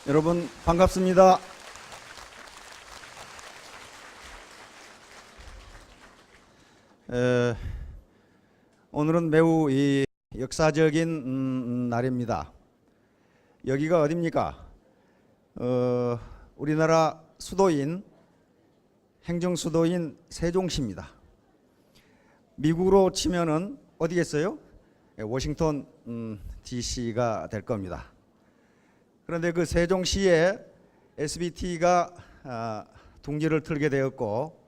여러분 반갑습니다. 오늘은 매우 역사적인 날입니다. 여기가 어디입니까? 우리나라 수도인, 행정수도인 세종시입니다. 미국으로 치면은 어디겠어요? 워싱턴 DC가 될 겁니다. 그런데 그 세종시에 SBT가 둥지를 틀게 되었고,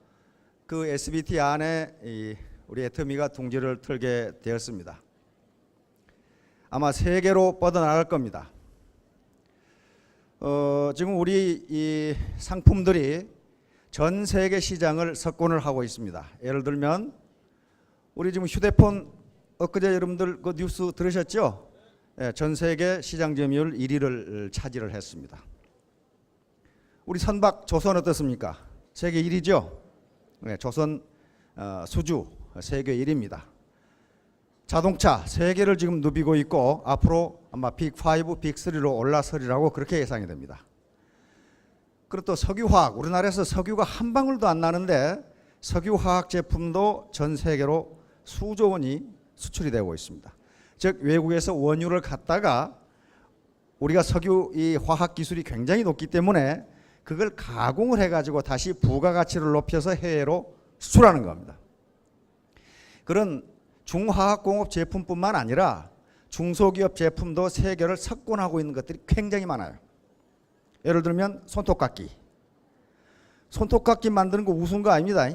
그 SBT 안에 우리 애터미가 둥지를 틀게 되었습니다. 아마 세계로 뻗어나갈 겁니다. 지금 우리 이 상품들이 전 세계 시장을 석권을 하고 있습니다. 예를 들면 우리 지금 휴대폰 엊그제 여러분들 그 뉴스 들으셨죠? 전 세계 시장 점유율 1위를 차지를 했습니다. 우리 선박 조선 어떻습니까? 세계 1위죠? 조선 수주 세계 1위입니다. 자동차 세계를 지금 누비고 있고 앞으로 아마 빅5, 빅3로 올라서리라고 그렇게 예상이 됩니다. 그리고 또 석유화학, 우리나라에서 석유가 한 방울도 안 나는데 석유화학 제품도 전 세계로 수조 원이 수출이 되고 있습니다. 즉 외국에서 원유를 갖다가 우리가 석유 이 화학 기술이 굉장히 높기 때문에 그걸 가공을 해가지고 다시 부가가치를 높여서 해외로 수출하는 겁니다. 그런 중화학공업 제품뿐만 아니라 중소기업 제품도 세계를 석권하고 있는 것들이 굉장히 많아요. 예를 들면 손톱깎이 만드는 거 우스운 거 아닙니다.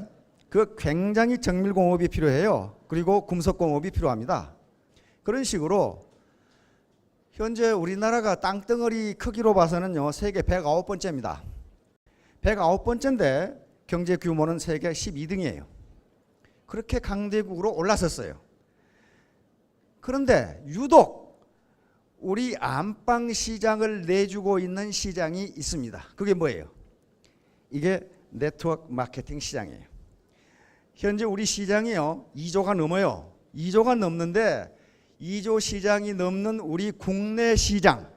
그 굉장히 정밀공업이 필요해요. 그리고 금속공업이 필요합니다. 그런 식으로 현재 우리나라가 땅덩어리 크기로 봐서는요 세계 109번째입니다. 109번째인데 경제 규모는 세계 12등이에요. 그렇게 강대국으로 올라섰어요. 그런데 유독 우리 안방 시장을 내주고 있는 시장이 있습니다. 그게 뭐예요? 이게 네트워크 마케팅 시장이에요. 현재 우리 시장이요 2조가 넘어요. 2조가 넘는데 2조 시장이 넘는 우리 국내 시장,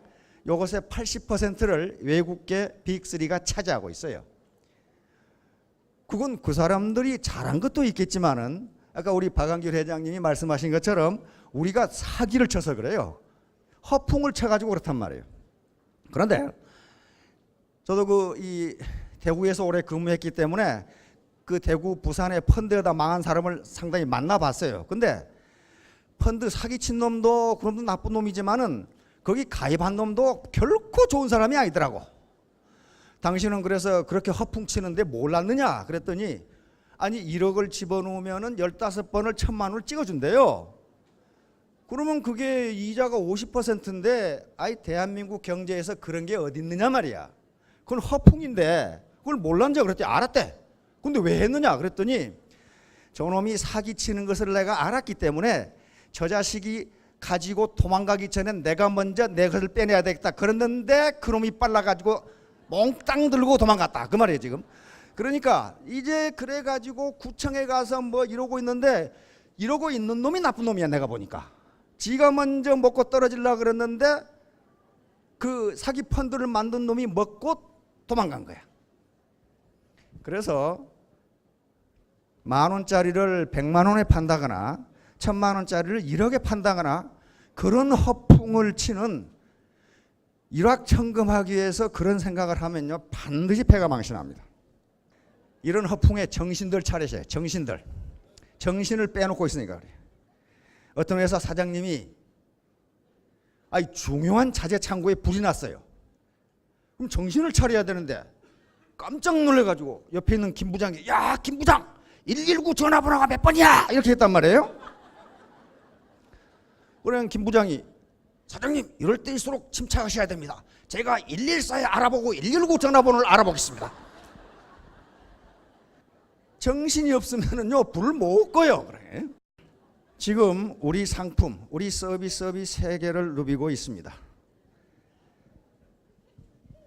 요것의 80%를 외국계 빅3가 차지하고 있어요. 그건 그 사람들이 잘한 것도 있겠지만은 아까 우리 박한길 회장님이 말씀하신 것처럼 우리가 사기를 쳐서 그래요. 허풍을 쳐가지고 그렇단 말이에요. 그런데 저도 이 대구에서 오래 근무했기 때문에 그 대구 부산의 펀드에다 망한 사람을 상당히 만나봤어요. 근데 펀드 사기친 놈도 그놈도 나쁜 놈이지만은 거기 가입한 놈도 결코 좋은 사람이 아니더라고. 당신은 그래서 그렇게 허풍치는데 몰랐느냐 그랬더니 아니 1억을 집어넣으면은 15번을 1,000만 원을 찍어준대요. 그러면 그게 이자가 50%인데 아이 대한민국 경제에서 그런 게 어디 있느냐 말이야. 그건 허풍인데 그걸 몰랐냐 그랬더니 알았대. 근데 왜 했느냐 그랬더니 저놈이 사기치는 것을 내가 알았기 때문에 저 자식이 가지고 도망가기 전에 내가 먼저 내 것을 빼내야 되겠다 그랬는데 그놈이 빨라가지고 몽땅 들고 도망갔다 그 말이에요 지금. 그러니까 이제 그래가지고 구청에 가서 뭐 이러고 있는데 이러고 있는 놈이 나쁜 놈이야. 내가 보니까 지가 먼저 먹고 떨어지려고 그랬는데 그 사기 펀드를 만든 놈이 먹고 도망간 거야. 그래서 10,000원짜리를 100만 원에 판다거나 1,000만 원짜리를 1억에 판다거나 그런 허풍을 치는 일확천금하기 위해서 그런 생각을 하면요 반드시 패가 망신합니다. 이런 허풍에 정신들 차리세요. 정신을 빼놓고 있으니까 그래요. 어떤 회사 사장님이 중요한 자재 창고에 불이 났어요. 그럼 정신을 차려야 되는데 깜짝 놀래가지고 옆에 있는 김 부장이 야 김 부장 119 전화번호가 몇 번이야 이렇게 했단 말이에요. 그러면 김 부장이 사장님 이럴 때일수록 침착하셔야 됩니다. 제가 114에 알아보고 119 전화번호를 알아보겠습니다. 정신이 없으면은요 불을 못 꺼요. 그래. 지금 우리 상품, 우리 서비스업이 세계를 누비고 있습니다.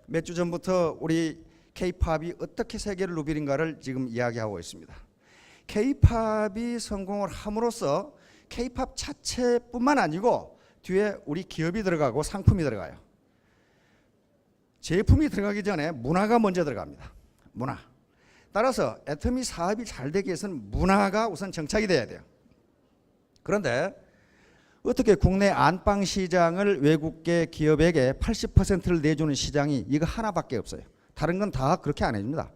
몇 주 전부터 우리 K-팝이 어떻게 세계를 누비는가를 지금 이야기하고 있습니다. K-팝이 성공을 함으로써 K-팝 자체뿐만 아니고 뒤에 우리 기업이 들어가고 상품이 들어가요. 제품이 들어가기 전에 문화가 먼저 들어갑니다. 문화. 따라서 애터미 사업이 잘 되기 위해서는 문화가 우선 정착이 돼야 돼요. 그런데 어떻게 국내 안방 시장을 외국계 기업에게 80%를 내주는 시장이 이거 하나밖에 없어요. 다른 건 다 그렇게 안 해줍니다.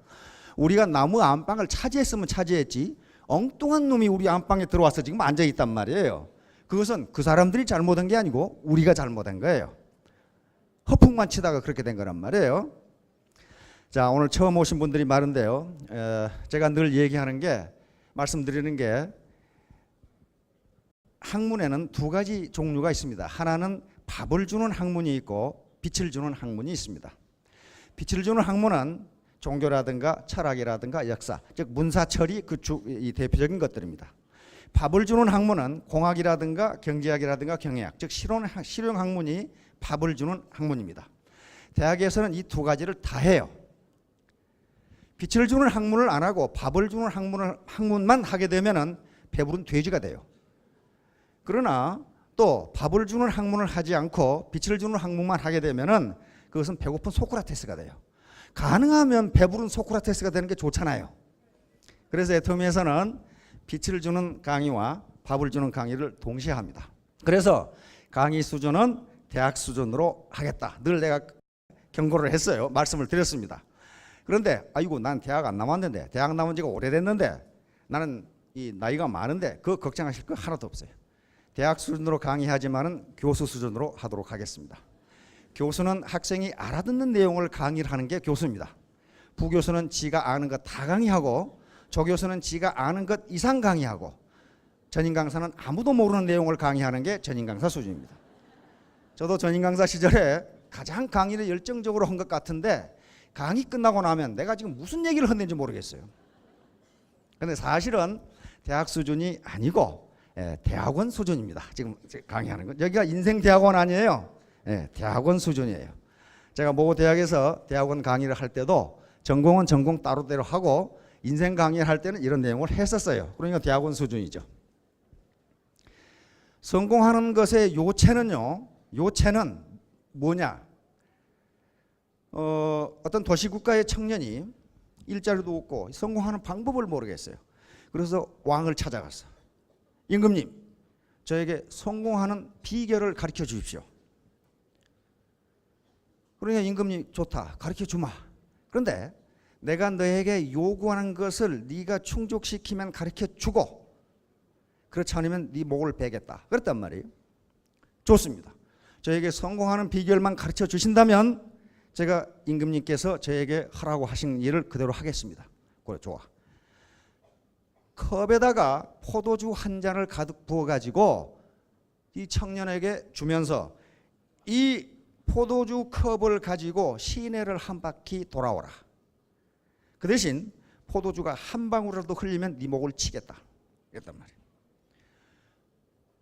우리가 나무 안방을 차지했으면 차지했지 엉뚱한 놈이 우리 안방에 들어와서 지금 앉아있단 말이에요. 그것은 그 사람들이 잘못한 게 아니고 우리가 잘못한 거예요. 허풍만 치다가 그렇게 된 거란 말이에요. 자, 오늘 처음 오신 분들이 많은데요. 제가 늘 얘기하는 게, 말씀드리는 게, 학문에는 두 가지 종류가 있습니다. 하나는 밥을 주는 학문이 있고 빛을 주는 학문이 있습니다. 빛을 주는 학문은 종교라든가 철학이라든가 역사, 즉 문사철이 이 대표적인 것들입니다. 밥을 주는 학문은 공학이라든가 경제학이라든가 경영학, 즉 실용 학문이 밥을 주는 학문입니다. 대학에서는 이 두 가지를 다 해요. 빛을 주는 학문을 안 하고 밥을 주는 학문만 하게 되면은 배부른 돼지가 돼요. 그러나 또 밥을 주는 학문을 하지 않고 빛을 주는 학문만 하게 되면은 그것은 배고픈 소크라테스가 돼요. 가능하면 배부른 소크라테스가 되는 게 좋잖아요. 그래서 애터미에서는 빛을 주는 강의와 밥을 주는 강의를 동시에 합니다. 그래서 강의 수준은 대학 수준으로 하겠다. 늘 내가 경고를 했어요. 말씀을 드렸습니다. 그런데 아이고 난 대학 안 나왔는데, 대학 나온 지가 오래됐는데, 나는 이 나이가 많은데, 그거 걱정하실 거 하나도 없어요. 대학 수준으로 강의하지만은 교수 수준으로 하도록 하겠습니다. 교수는 학생이 알아듣는 내용을 강의를 하는 게 교수입니다. 부교수는 지가 아는 것 다 강의하고, 조교수는 지가 아는 것 이상 강의하고, 전임 강사는 아무도 모르는 내용을 강의하는 게 전임 강사 수준입니다. 저도 전임 강사 시절에 가장 강의를 열정적으로 한 것 같은데, 강의 끝나고 나면 내가 지금 무슨 얘기를 했는지 모르겠어요. 그런데 사실은 대학 수준이 아니고 대학원 수준입니다. 지금 강의하는 건. 여기가 인생 대학원 아니에요. 대학원 수준이에요. 제가 모 대학에서 대학원 강의를 할 때도 전공은 전공 따로대로 하고 인생 강의를 할 때는 이런 내용을 했었어요. 그러니까 대학원 수준이죠. 성공하는 것의 요체는요. 요체는 뭐냐? 어떤 도시국가의 청년이 일자리도 없고 성공하는 방법을 모르겠어요. 그래서 왕을 찾아갔어. 임금님, 저에게 성공하는 비결을 가르쳐 주십시오. 그러니까 임금님, 좋다, 가르쳐 주마. 그런데 내가 너에게 요구하는 것을 네가 충족시키면 가르쳐 주고, 그렇지 않으면 네 목을 베겠다. 그랬단 말이에요. 좋습니다. 저에게 성공하는 비결만 가르쳐 주신다면 제가 임금님께서 저에게 하라고 하신 일을 그대로 하겠습니다. 그래, 좋아. 컵에다가 포도주 한 잔을 가득 부어가지고 이 청년에게 주면서 이 포도주 컵을 가지고 시내를 한 바퀴 돌아오라. 그 대신 포도주가 한 방울이라도 흘리면 네 목을 치겠다. 그랬단 말이에요.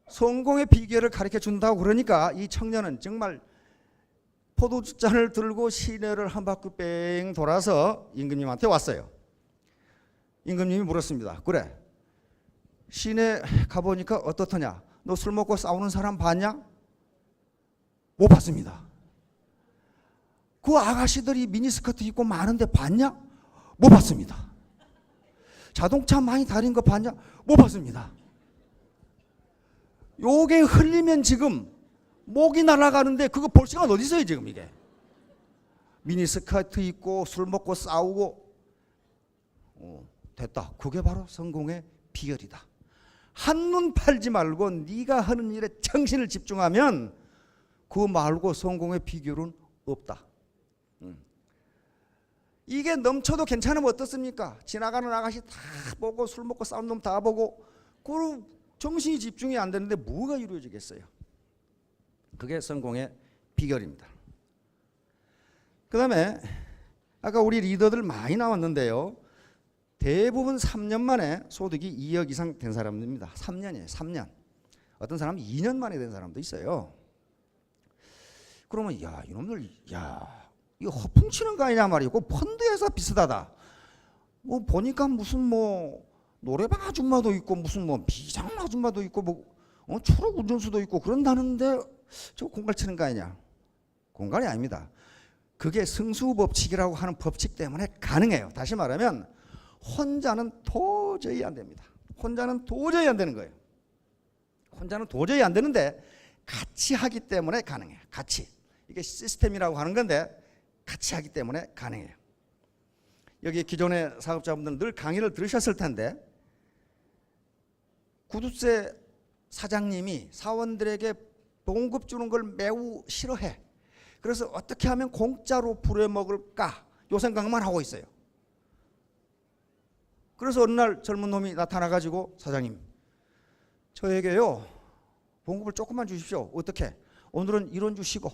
성공의 비결을 가르쳐 준다고 그러니까 이 청년은 정말 포도주잔을 들고 시내를 한 바퀴 뺑 돌아서 임금님한테 왔어요. 임금님이 물었습니다. 그래, 시내 가보니까 어떻더냐? 너 술 먹고 싸우는 사람 봤냐? 못 봤습니다. 그 아가씨들이 미니스커트 입고 많은데 봤냐? 못 봤습니다. 자동차 많이 다닌 거 봤냐? 못 봤습니다. 요게 흘리면 지금 목이 날아가는데 그거 볼 시간 어디 있어요 지금 이게. 미니스커트 입고 술 먹고 싸우고. 됐다. 그게 바로 성공의 비결이다. 한눈 팔지 말고 네가 하는 일에 정신을 집중하면 그거 말고 성공의 비결은 없다. 이게 넘쳐도 괜찮으면 어떻습니까? 지나가는 아가씨 다 보고 술 먹고 싸운 놈 다 보고 그 정신이 집중이 안 되는데 뭐가 이루어지겠어요? 그게 성공의 비결입니다. 그 다음에 아까 우리 리더들 많이 나왔는데요. 대부분 3년 만에 소득이 2억 이상 된 사람입니다. 3년이에요. 3년. 어떤 사람은 2년 만에 된 사람도 있어요. 그러면 야 이놈들 야 이거 허풍치는 거 아니냐 말이에요. 그 펀드에서 비슷하다. 뭐 보니까 무슨 뭐 노래방 아줌마도 있고 무슨 뭐 비장 아줌마도 있고 뭐 초록 운전수도 있고 그런다는데 저 공갈 치는 거 아니냐? 공갈이 아닙니다. 그게 승수법칙이라고 하는 법칙 때문에 가능해요. 다시 말하면 혼자는 도저히 안 됩니다. 혼자는 도저히 안 되는 거예요. 혼자는 도저히 안 되는데 같이 하기 때문에 가능해요. 같이. 이게 시스템이라고 하는 건데 같이 하기 때문에 가능해요. 여기 기존의 사업자분들은 늘 강의를 들으셨을 텐데 구두쇠 사장님이 사원들에게 봉급 주는 걸 매우 싫어해. 그래서 어떻게 하면 공짜로 부려먹을까 요 생각만 하고 있어요. 그래서 어느 날 젊은 놈이 나타나가지고 사장님 저에게요 봉급을 조금만 주십시오. 어떻게? 오늘은 1원 주시고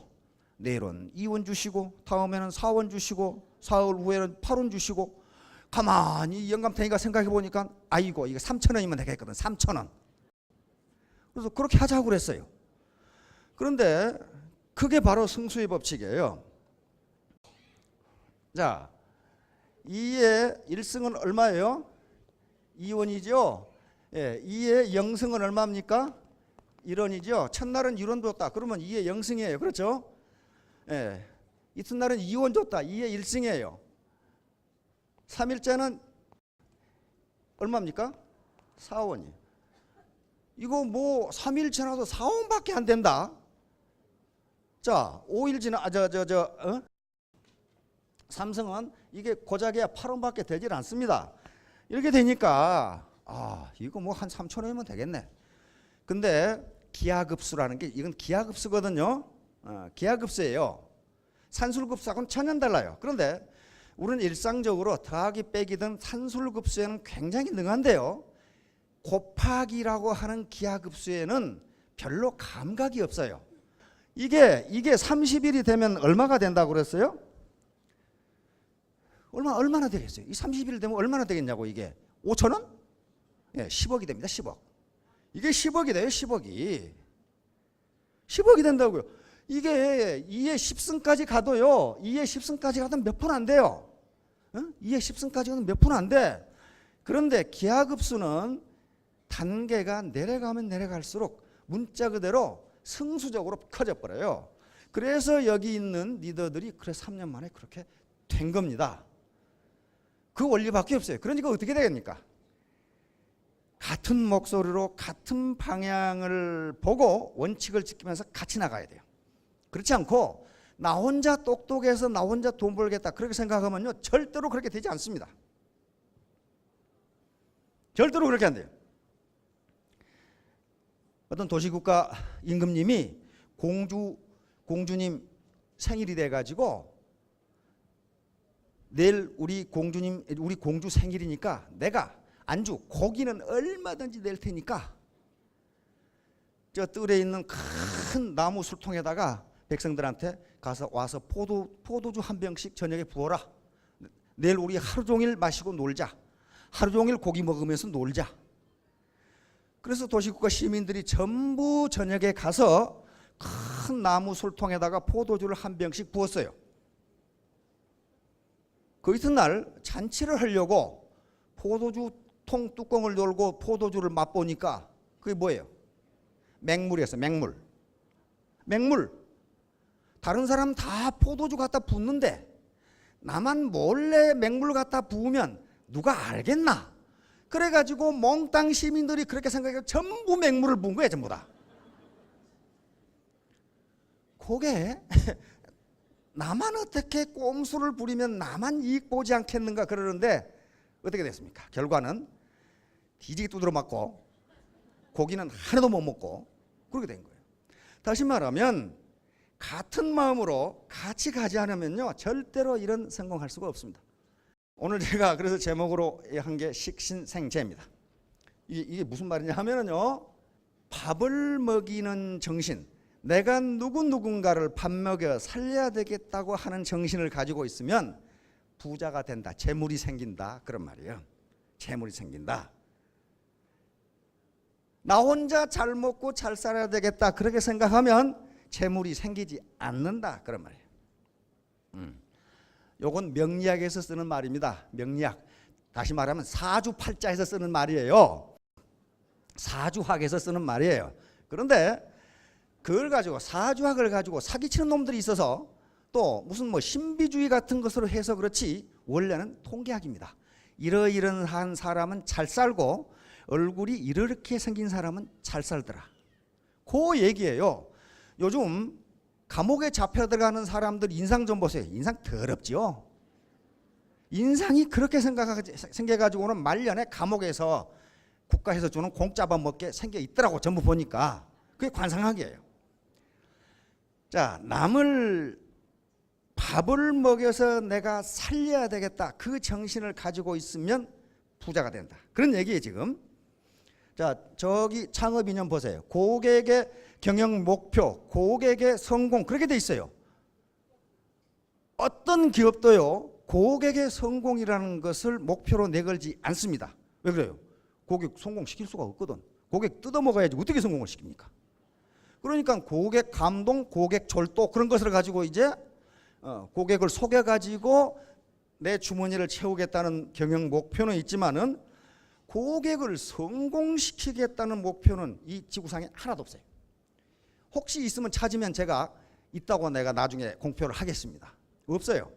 내일은 2원 주시고 다음에는 4원 주시고 사흘 후에는 8원 주시고 가만히 영감탱이가 생각해 보니까 아이고 이거 3,000원이면 되겠거든. 3,000원. 그래서 그렇게 하자고 그랬어요. 그런데 그게 바로 승수의 법칙이에요. 자, 2의 1승은 얼마예요? 2원이죠. 예, 2의 0승은 얼마입니까? 1원이죠. 첫날은 1원 줬다. 그러면 2의 0승이에요. 그렇죠? 예, 이튿날은 2원 줬다. 2의 1승이에요. 3일째는 얼마입니까? 4원이에요. 이거 뭐 3일 지나도 4원밖에 안 된다. 자, 5일 지나 삼성은 이게 고작이야 8원밖에 되질 않습니다. 이렇게 되니까 이거 뭐 한 3,000원이면 되겠네. 근데 기하급수라는 게 이건 기하급수거든요. 기하급수예요. 산술급수하고는 전혀 달라요. 그런데 우리는 일상적으로 더하기 빼기든 산술급수에는 굉장히 능한데요. 곱하기라고 하는 기하급수에는 별로 감각이 없어요. 이게 30일이 되면 얼마가 된다고 그랬어요? 얼마나 되겠어요? 이 30일 되면 얼마나 되겠냐고 이게 5,000원? 예, 10억이 됩니다. 10억. 이게 10억이 돼요. 10억이. 10억이 된다고요. 이게 2의 10승까지 가도요. 2의 10승까지 가도 몇 푼 안 돼요. 2의 10승까지 가도 몇 푼 안 돼. 그런데 기하급수는 단계가 내려가면 내려갈수록 문자 그대로 승수적으로 커져 버려요. 그래서 여기 있는 리더들이 그래 3년 만에 그렇게 된 겁니다. 그 원리밖에 없어요. 그러니까 어떻게 되겠습니까? 같은 목소리로 같은 방향을 보고 원칙을 지키면서 같이 나가야 돼요. 그렇지 않고 나 혼자 똑똑해서 나 혼자 돈 벌겠다 그렇게 생각하면요 절대로 그렇게 되지 않습니다. 절대로 그렇게 안 돼요. 어떤 도시국가 임금님이 공주님 생일이 돼가지고 내일 우리 공주 생일이니까 내가 안주 고기는 얼마든지 낼 테니까 저 뜰에 있는 큰 나무 술통에다가 백성들한테 가서 와서 포도주 한 병씩 저녁에 부어라. 내일 우리 하루 종일 마시고 놀자. 하루 종일 고기 먹으면서 놀자. 그래서 도시국가 시민들이 전부 저녁에 가서 큰 나무 술통에다가 포도주를 한 병씩 부었어요. 그 이튿날 잔치를 하려고 포도주 통 뚜껑을 열고 포도주를 맛보니까 그게 뭐예요? 맹물이었어요. 맹물. 다른 사람 다 포도주 갖다 붓는데 나만 몰래 맹물 갖다 부으면 누가 알겠나? 그래가지고 몽땅 시민들이 그렇게 생각해서 전부 맹물을 부은 거예요. 전부 다. 그게 나만 어떻게 꼼수를 부리면 나만 이익 보지 않겠는가 그러는데 어떻게 됐습니까? 결과는 뒤지게 두드려 맞고 고기는 하나도 못 먹고 그렇게 된 거예요. 다시 말하면 같은 마음으로 같이 가지 않으면요 절대로 이런 성공할 수가 없습니다. 오늘 제가 그래서 제목으로 한 게 식신생재입니다. 이게 무슨 말이냐 하면은요 밥을 먹이는 정신, 내가 누군가를 밥 먹여 살려야 되겠다고 하는 정신을 가지고 있으면 부자가 된다, 재물이 생긴다 그런 말이에요. 재물이 생긴다. 나 혼자 잘 먹고 잘 살아야 되겠다 그렇게 생각하면 재물이 생기지 않는다 그런 말이에요. 요건 명리학에서 쓰는 말입니다. 명리학. 다시 말하면 사주팔자에서 쓰는 말이에요. 사주학에서 쓰는 말이에요. 그런데 그걸 가지고 사주학을 가지고 사기치는 놈들이 있어서 또 무슨 뭐 신비주의 같은 것으로 해서 그렇지 원래는 통계학입니다. 이러이러한 사람은 잘 살고 얼굴이 이렇게 생긴 사람은 잘 살더라. 그 얘기예요. 요즘 감옥에 잡혀 들어가는 사람들 인상 좀 보세요. 인상 더럽지요. 인상이 그렇게 생겨가지고는 말년에 감옥에서 국가에서 주는 공 잡아먹게 생겨 있더라고. 전부 보니까. 그게 관상학이에요. 자, 남을 밥을 먹여서 내가 살려야 되겠다. 그 정신을 가지고 있으면 부자가 된다. 그런 얘기예요 지금. 자, 저기 창업이념 보세요. 고객의 경영 목표, 고객의 성공 그렇게 돼 있어요. 어떤 기업도요 고객의 성공이라는 것을 목표로 내걸지 않습니다. 왜 그래요? 고객 성공시킬 수가 없거든. 고객 뜯어먹어야지 어떻게 성공을 시킵니까? 그러니까 고객 감동, 고객 졸도 그런 것을 가지고 이제 고객을 속여가지고 내 주머니를 채우겠다는 경영 목표는 있지만은 고객을 성공시키겠다는 목표는 이 지구상에 하나도 없어요. 혹시 있으면 찾으면 제가 있다고 내가 나중에 공표를 하겠습니다. 없어요.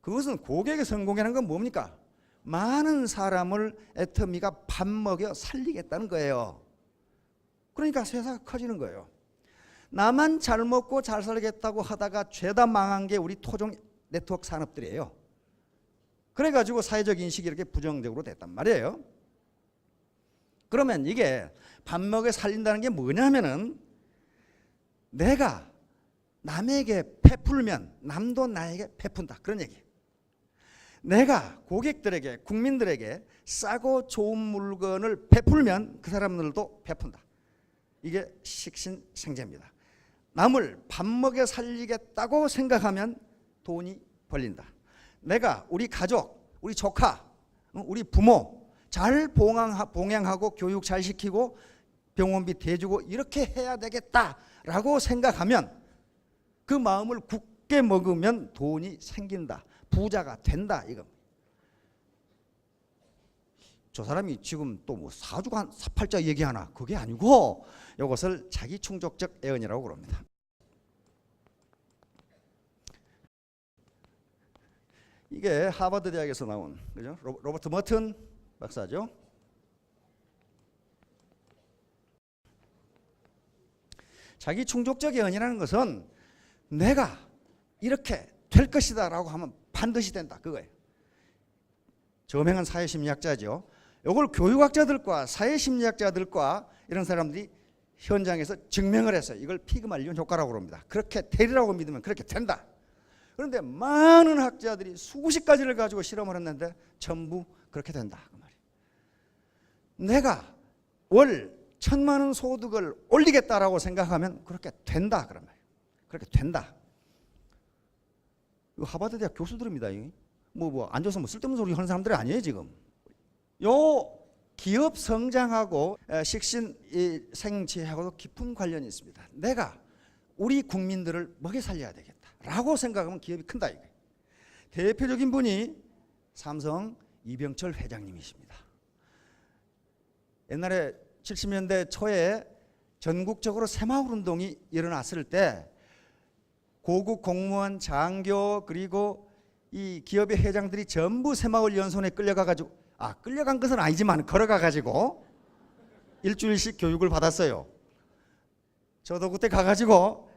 그것은 고객의 성공이라는 건 뭡니까? 많은 사람을 애터미가 밥 먹여 살리겠다는 거예요. 그러니까 회사가 커지는 거예요. 나만 잘 먹고 잘 살겠다고 하다가 죄다 망한 게 우리 토종 네트워크 산업들이에요. 그래가지고 사회적 인식이 이렇게 부정적으로 됐단 말이에요. 그러면 이게 밥 먹여 살린다는 게 뭐냐면은 내가 남에게 베풀면 남도 나에게 베푼다. 그런 얘기예요. 내가 고객들에게 국민들에게 싸고 좋은 물건을 베풀면 그 사람들도 베푼다. 이게 식신생재입니다. 남을 밥 먹여 살리겠다고 생각하면 돈이 벌린다. 내가 우리 가족, 우리 조카, 우리 부모 잘 봉양하고 교육 잘 시키고 병원비 대주고 이렇게 해야 되겠다라고 생각하면 그 마음을 굳게 먹으면 돈이 생긴다. 부자가 된다. 이거. 저 사람이 지금 또 뭐 사주가 사팔자 얘기하나? 그게 아니고 이것을 자기 충족적 애언이라고 그럽니다. 이게 하버드 대학에서 나온 그죠? 로버트 머튼 박사죠. 자기 충족적 애언이라는 것은 내가 이렇게 될 것이다라고 하면 반드시 된다. 그거예요. 저명한 사회심리학자죠. 이걸 교육학자들과 사회심리학자들과 이런 사람들이 현장에서 증명을 했어요. 이걸 피그말리온 효과라고 합니다. 그렇게 되리라고 믿으면 그렇게 된다. 그런데 많은 학자들이 수십 가지를 가지고 실험을 했는데 전부 그렇게 된다. 그 말이에요. 내가 월 1,000만 원 소득을 올리겠다라고 생각하면 그렇게 된다. 그런 말이에요. 그렇게 된다. 이거 하버드 대학 교수들입니다. 뭐 앉아서 뭐 쓸데없는 소리 하는 사람들이 아니에요 지금. 요 기업 성장하고 식신 생체하고도 깊은 관련이 있습니다. 내가 우리 국민들을 먹여 살려야 되겠다라고 생각하면 기업이 큰다 이거예요. 대표적인 분이 삼성 이병철 회장님이십니다. 옛날에 70년대 초에 전국적으로 새마을 운동이 일어났을 때 고급 공무원, 장교 그리고 이 기업의 회장들이 전부 새마을 연수원에 끌려가가지고 끌려간 것은 아니지만 걸어가가지고 일주일씩 교육을 받았어요. 저도 그때 가가지고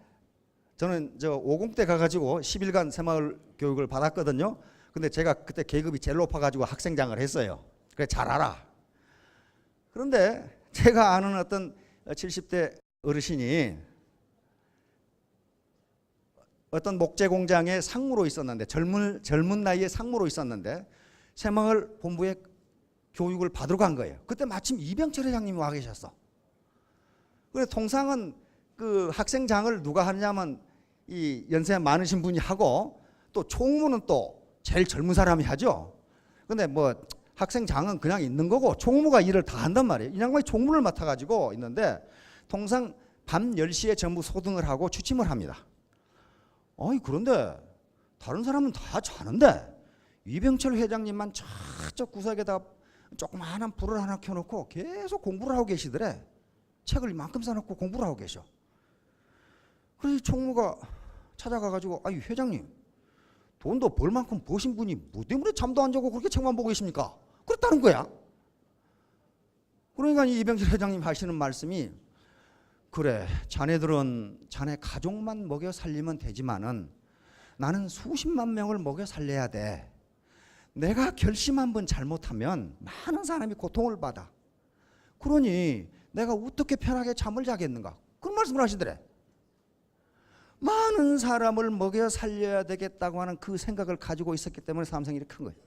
저는 50대 가가지고 10일간 새마을 교육을 받았거든요. 근데 제가 그때 계급이 제일 높아가지고 학생장을 했어요. 그래 잘 알아. 그런데 제가 아는 어떤 70대 어르신이 어떤 목재 공장에 상무로 있었는데 젊은 나이에 상무로 있었는데 새마을 본부에 교육을 받으러 간 거예요. 그때 마침 이병철 회장님이 와 계셨어. 그래 통상은 그 학생장을 누가 하냐면 이 연세 많으신 분이 하고 또 총무는 또 제일 젊은 사람이 하죠. 근데 뭐 학생장은 그냥 있는 거고 총무가 일을 다 한단 말이에요. 이 양반이 총무를 맡아가지고 있는데 통상 밤 10시에 전부 소등을 하고 취침을 합니다. 그런데 다른 사람은 다 자는데 이병철 회장님만 저쪽 구석에다 조그마한 불을 하나 켜놓고 계속 공부를 하고 계시더래. 책을 이만큼 사놓고 공부를 하고 계셔. 그래서 총무가 찾아가가지고 아니 회장님 돈도 벌 만큼 버신 분이 뭐 때문에 잠도 안 자고 그렇게 책만 보고 계십니까? 그렇다는 거야. 그러니까 이 이병철 회장님 하시는 말씀이 그래 자네들은 자네 가족만 먹여 살리면 되지만은 나는 수십만 명을 먹여 살려야 돼. 내가 결심 한번 잘못하면 많은 사람이 고통을 받아. 그러니 내가 어떻게 편하게 잠을 자겠는가? 그런 말씀을 하시더래. 많은 사람을 먹여 살려야 되겠다고 하는 그 생각을 가지고 있었기 때문에 삼성이 이렇게 큰 거예요.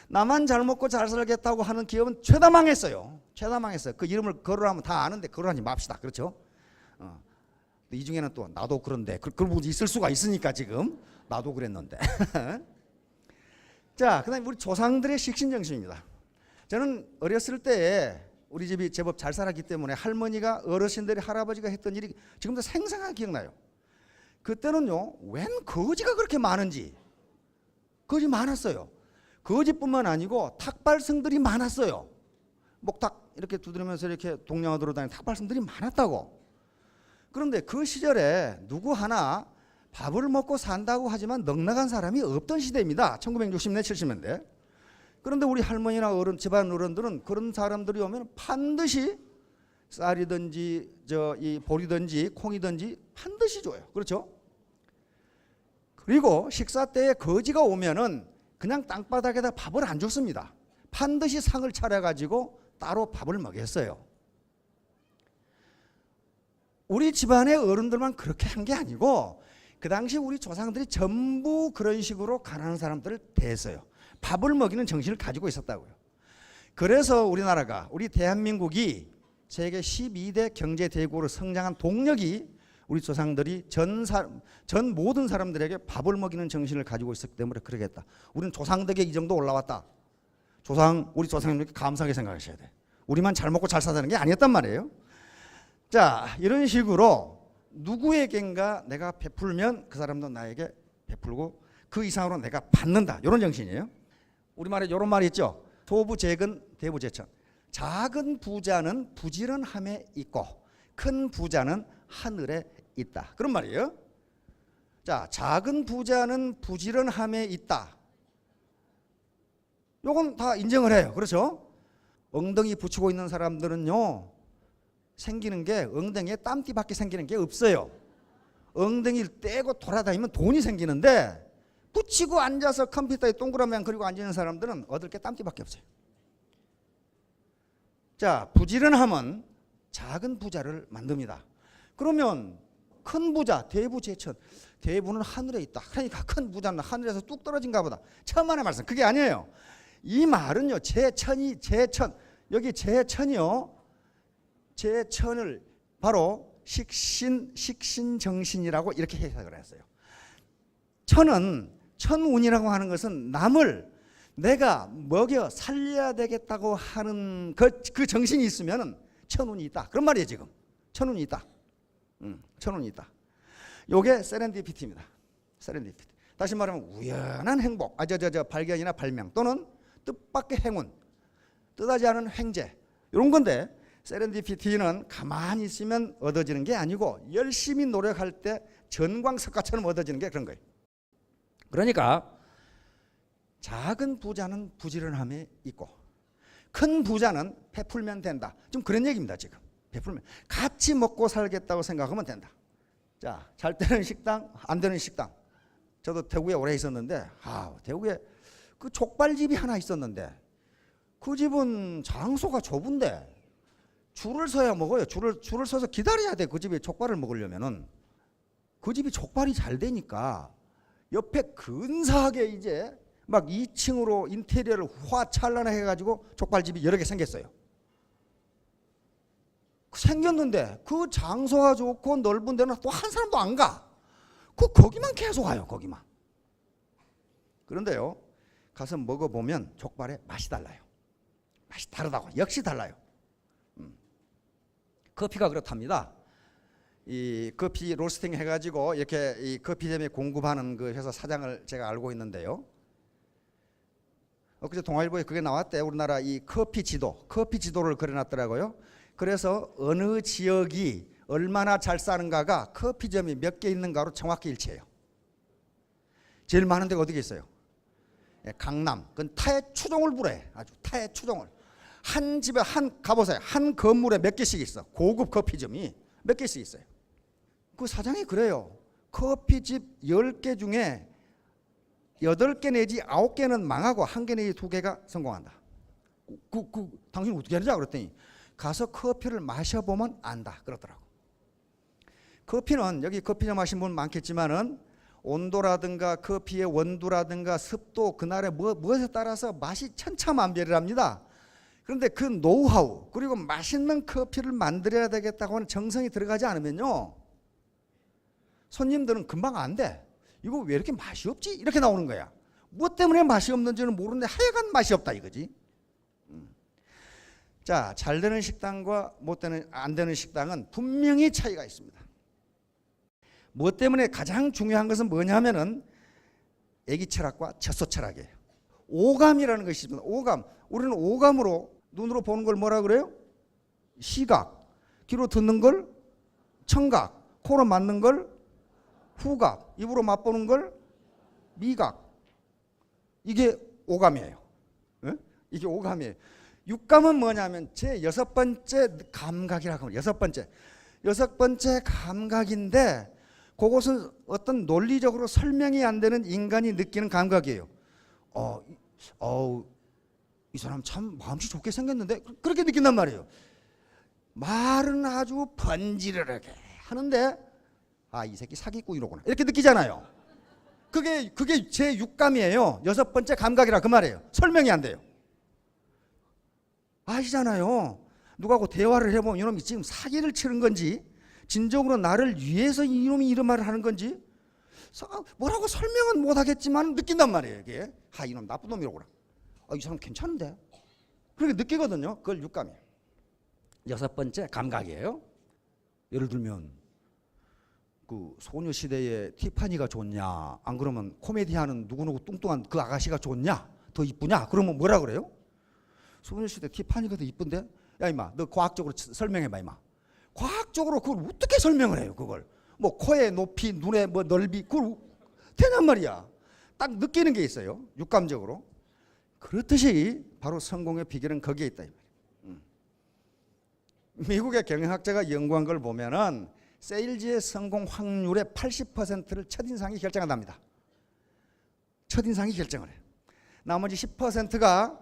나만 잘 먹고 잘 살겠다고 하는 기업은 죄다 망했어요. 죄다 망했어요. 그 이름을 거론하면 다 아는데 거론하지 맙시다. 그렇죠? 이 중에는 또 나도 그런데 그런 분이 있을 수가 있으니까 지금 나도 그랬는데. 자, 그다음에 우리 조상들의 식신정신입니다. 저는 어렸을 때에 우리 집이 제법 잘 살았기 때문에 할머니가 어르신들이 할아버지가 했던 일이 지금도 생생하게 기억나요. 그때는요 웬 거지가 그렇게 많은지 거지 많았어요. 거지뿐만 아니고 탁발성들이 많았어요. 목탁 이렇게 두드리면서 이렇게 동냥화 돌아다니는 탁발성들이 많았다고. 그런데 그 시절에 누구 하나 밥을 먹고 산다고 하지만 넉넉한 사람이 없던 시대입니다. 1960년 70년대. 그런데 우리 할머니나 어른 집안 어른들은 그런 사람들이 오면 반드시 쌀이든지 이 보리든지 콩이든지 반드시 줘요. 그렇죠? 그리고 식사 때에 거지가 오면은 그냥 땅바닥에다 밥을 안 줬습니다. 반드시 상을 차려가지고 따로 밥을 먹였어요. 우리 집안의 어른들만 그렇게 한 게 아니고 그 당시 우리 조상들이 전부 그런 식으로 가난한 사람들을 대했어요. 밥을 먹이는 정신을 가지고 있었다고요. 그래서 우리나라가 우리 대한민국이 세계 12대 경제대국으로 성장한 동력이 우리 조상들이 전 모든 사람들에게 밥을 먹이는 정신을 가지고 있었기 때문에 그러겠다. 우리는 조상 덕에 이 정도 올라왔다. 우리 조상님께 감사하게 생각하셔야 돼. 우리만 잘 먹고 잘 사는 게 아니었단 말이에요. 자, 이런 식으로 누구에겐가 내가 베풀면 그 사람도 나에게 베풀고 그 이상으로 내가 받는다. 이런 정신이에요. 우리말에 이런 말이 있죠. 소부재근 대부재천. 작은 부자는 부지런함에 있고 큰 부자는 하늘에 있다. 그런 말이에요. 자, 작은 부자는 부지런함에 있다. 요건 다 인정을 해요. 그렇죠? 엉덩이 붙이고 있는 사람들은요 생기는 게 엉덩이에 땀띠밖에 생기는 게 없어요. 엉덩이를 떼고 돌아다니면 돈이 생기는데 붙이고 앉아서 컴퓨터에 동그라미 그리고 앉는 사람들은 얻을 게 땀띠밖에 없어요. 자, 부지런함은 작은 부자를 만듭니다. 그러면 큰 부자, 대부재천. 대부는 하늘에 있다. 그러니까 큰 부자는 하늘에서 뚝 떨어진가 보다. 천만의 말씀. 그게 아니에요. 이 말은요. 제천. 여기 제천이요. 제천을 바로 식신정신이라고 이렇게 해석을 했어요. 천운이라고 하는 것은 남을 내가 먹여 살려야 되겠다고 하는 그 정신이 있으면 천운이 있다. 그런 말이에요 지금. 천운이 있다. 천운이 있다. 요게 세렌디피티입니다. 세렌디피티. 다시 말하면 우연한 행복, 발견이나 발명 또는 뜻밖의 행운, 뜻하지 않은 횡재 이런 건데 세렌디피티는 가만히 있으면 얻어지는 게 아니고 열심히 노력할 때 전광석가처럼 얻어지는 게 그런 거예요. 그러니까 작은 부자는 부지런함에 있고 큰 부자는 베풀면 된다. 좀 그런 얘기입니다. 지금 베풀면 같이 먹고 살겠다고 생각하면 된다. 자, 잘 되는 식당, 안 되는 식당. 저도 대구에 오래 있었는데 대구에 그 족발집이 하나 있었는데 그 집은 장소가 좁은데 줄을 서야 먹어요. 줄을 서서 기다려야 돼. 그 집에 족발을 먹으려면은. 그 집이 족발이 잘 되니까 옆에 근사하게 이제 막 2층으로 인테리어를 화찰나게 해가지고 족발집이 여러 개 생겼어요. 생겼는데 그 장소가 좋고 넓은 데는 또 한 사람도 안 가. 거기만 계속 와요. 거기만. 그런데요. 가서 먹어보면 족발의 맛이 달라요. 맛이 다르다고. 역시 달라요. 커피가 그렇답니다. 이 커피 로스팅 해가지고 이렇게 이 커피점에 공급하는 그 회사 사장을 제가 알고 있는데요. 엊그제 동아일보에 그게 나왔대. 우리나라 이 커피 지도를 그려놨더라고요. 그래서 어느 지역이 얼마나 잘 사는가가 커피점이 몇 개 있는가로 정확히 일치해요. 제일 많은 데가 어디가 있어요? 강남. 그건 타의 추종을 부려. 아주 타의 추종을. 한 집에 가보세요. 한 건물에 몇 개씩 있어. 고급 커피점이 몇 개씩 있어요. 그 사장이 그래요. 커피집 10개 중에 8개 내지 9개는 망하고 1개 내지 2개가 성공한다. 당신 어떻게 하는지 그랬더니 가서 커피를 마셔보면 안다 그러더라고. 커피는 여기 커피점 하신 분 많겠지만은 온도라든가 커피의 원두라든가 습도 그날의 무엇에 따라서 맛이 천차만별이랍니다. 그런데 그 노하우 그리고 맛있는 커피를 만들어야 되겠다고 하는 정성이 들어가지 않으면요 손님들은 금방 안 돼. 이거 왜 이렇게 맛이 없지? 이렇게 나오는 거야. 뭐 때문에 맛이 없는지는 모르는데 하여간 맛이 없다 이거지. 자, 잘 되는 식당과 안 되는 식당은 분명히 차이가 있습니다. 뭐 때문에 가장 중요한 것은 뭐냐면은 애기 철학과 젖소 철학이에요. 오감이라는 것이 있습니다. 오감. 우리는 오감으로 눈으로 보는 걸 뭐라 그래요? 시각. 귀로 듣는 걸 청각. 코로 맡는 걸 후각. 입으로 맛보는 걸 미각. 이게 오감이에요. 네? 이게 오감이에요. 육감은 뭐냐면 제 6번째 감각이라고 합니다. 여섯 번째 감각인데 그것은 어떤 논리적으로 설명이 안 되는 인간이 느끼는 감각이에요. 이 사람 참 마음씨 좋게 생겼는데 그렇게 느낀단 말이에요. 말은 아주 번지르르게 하는데 이 새끼 사기꾼이로구나 이렇게 느끼잖아요. 그게 제 육감이에요. 6번째 감각이라 그 말이에요. 설명이 안 돼요. 아시잖아요. 누구하고 대화를 해보면 이놈이 지금 사기를 치는 건지 진정으로 나를 위해서 이놈이 이런 말을 하는 건지 뭐라고 설명은 못하겠지만 느낀단 말이에요. 이게 이놈 나쁜 놈이로구나. 이 사람 괜찮은데 그렇게 느끼거든요. 그걸 육감이에요. 6번째 감각이에요. 예를 들면 그 소녀시대의 티파니가 좋냐 안 그러면 코미디하는 누구누구 뚱뚱한 그 아가씨가 좋냐 더 이쁘냐 그러면 뭐라 그래요? 소녀시대 티파니가 더 이쁜데? 야 임마 너 과학적으로 설명해봐 임마. 과학적으로 그걸 어떻게 설명을 해요 그걸. 뭐 코의 높이 눈의 뭐 넓이 그걸 되냔 말이야. 딱 느끼는 게 있어요. 육감적으로. 그렇듯이 바로 성공의 비결은 거기에 있다. 미국의 경영학자가 연구한 걸 보면은 세일즈의 성공 확률의 80%를 첫인상이 결정한답니다. 첫인상이 결정을 해요. 나머지 10%가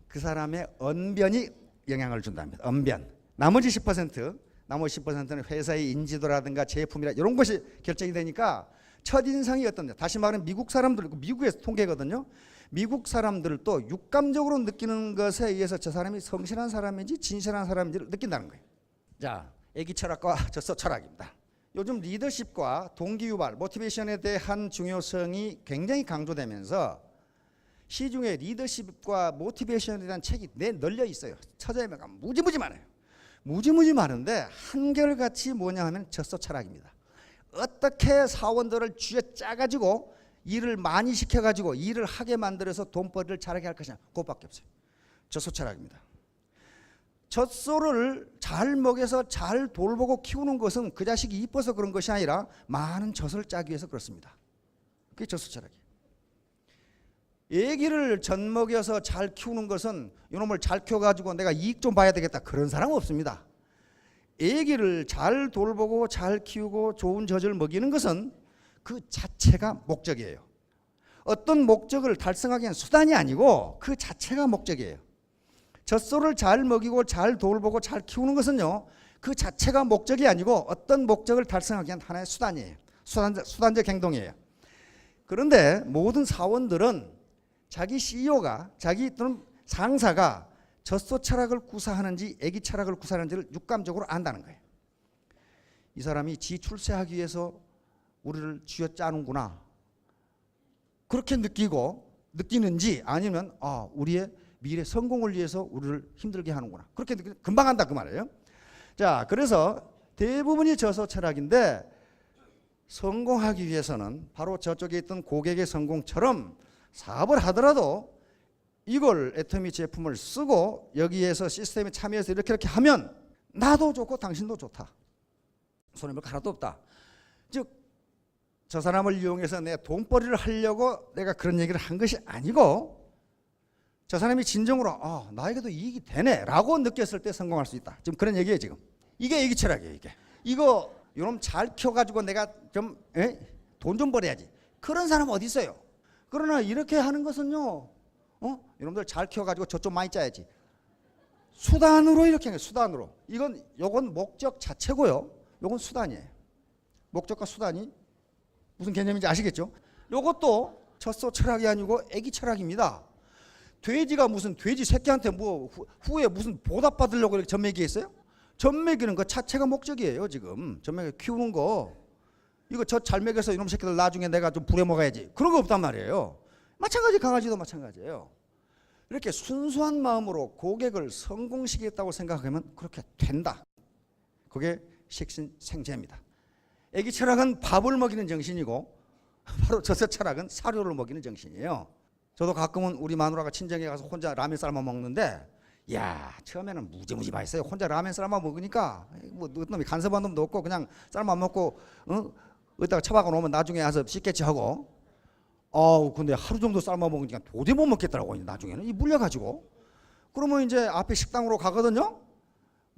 그 사람의 언변이 영향을 준답니다. 언변. 나머지 10%는 회사의 인지도라든가 제품이라 이런 것이 결정이 되니까 첫인상이 어떤데 다시 말하면 미국 사람들 미국에서 통계거든요. 미국 사람들도 육감적으로 느끼는 것에 의해서 저 사람이 성실한 사람인지 진실한 사람인지를 느낀다는 거예요. 자, 애기 철학과 젖소 철학입니다. 요즘 리더십과 동기유발, 모티베이션에 대한 중요성이 굉장히 강조되면서 시중에 리더십과 모티베이션에 대한 책이 널려 있어요. 찾아보면 무지무지 많아요. 무지무지 많은데 한결같이 뭐냐 하면 젖소 철학입니다. 어떻게 사원들을 쥐어짜가지고 일을 많이 시켜가지고 일을 하게 만들어서 돈벌이를 잘하게 할 것이냐 그것밖에 없어요. 젖소 철학입니다. 젖소를 잘 먹여서 잘 돌보고 키우는 것은 그 자식이 이뻐서 그런 것이 아니라 많은 젖을 짜기 위해서 그렇습니다. 그게 젖소 철학이에요. 애기를 젖 먹여서 잘 키우는 것은 이놈을 잘 키워가지고 내가 이익 좀 봐야 되겠다 그런 사람은 없습니다. 애기를 잘 돌보고 잘 키우고 좋은 젖을 먹이는 것은 그 자체가 목적이에요. 어떤 목적을 달성하기 위한 수단이 아니고 그 자체가 목적이에요. 젖소를 잘 먹이고 잘 돌보고 잘 키우는 것은요 그 자체가 목적이 아니고 어떤 목적을 달성하기 위한 하나의 수단이에요. 수단적 행동이에요. 그런데 모든 사원들은 자기 CEO가 자기 또는 상사가 젖소 철학을 구사하는지 애기 철학을 구사하는지를 육감적으로 안다는 거예요. 이 사람이 지 출세하기 위해서 우리를 쥐어짜는구나 그렇게 느끼는지 아니면 우리의 미래 성공을 위해서 우리를 힘들게 하는구나 그렇게 금방 한다 그 말이에요. 자, 그래서 대부분이 젖소 철학인데 성공하기 위해서는 바로 저쪽에 있던 고객의 성공처럼 사업을 하더라도 이걸 애터미 제품을 쓰고 여기에서 시스템에 참여해서 이렇게 하면 나도 좋고 당신도 좋다. 손해볼 거 하나도 없다. 즉 저 사람을 이용해서 내 돈벌이를 하려고 내가 그런 얘기를 한 것이 아니고 저 사람이 진정으로 나에게도 이익이 되네 라고 느꼈을 때 성공할 수 있다. 지금 그런 얘기예요. 지금 이게 애기 철학이에요. 이거 요놈 잘 키워가지고 내가 좀 돈 좀 벌어야지. 그런 사람 어디 있어요? 그러나 이렇게 하는 것은요, 이놈들 잘 키워가지고 저 좀 많이 짜야지. 수단으로 이렇게 하는 거예요. 수단으로. 요건 목적 자체고요. 요건 수단이에요. 목적과 수단이 무슨 개념인지 아시겠죠? 요것도 젖소 철학이 아니고 애기 철학입니다. 돼지가 무슨 돼지 새끼한테 뭐 후에 무슨 보답받으려고 이렇게 젖먹이겠어요? 젖먹이는 것 자체가 목적이에요. 지금 젖먹이 키우는 거 이거 젖 잘 먹여서 이놈 새끼들 나중에 내가 좀 부려먹어야지. 그런 거 없단 말이에요. 마찬가지 강아지도 마찬가지예요. 이렇게 순수한 마음으로 고객을 성공시키겠다고 생각하면 그렇게 된다. 그게 식신생재입니다. 애기 철학은 밥을 먹이는 정신이고 바로 젖소 철학은 사료를 먹이는 정신이에요. 저도 가끔은 우리 마누라가 친정에 가서 혼자 라면 삶아 먹는데 처음에는 무지무지 맛있어요. 혼자 라면 삶아 먹으니까 뭐 놈이 간섭한 놈도 없고 그냥 삶아 먹고 어디다가 처박아 놓으면 나중에 와서 씻겠지 하고 근데 하루 정도 삶아 먹으니까 도저히 못 먹겠더라고요. 나중에는 물려가지고 그러면 이제 앞에 식당으로 가거든요.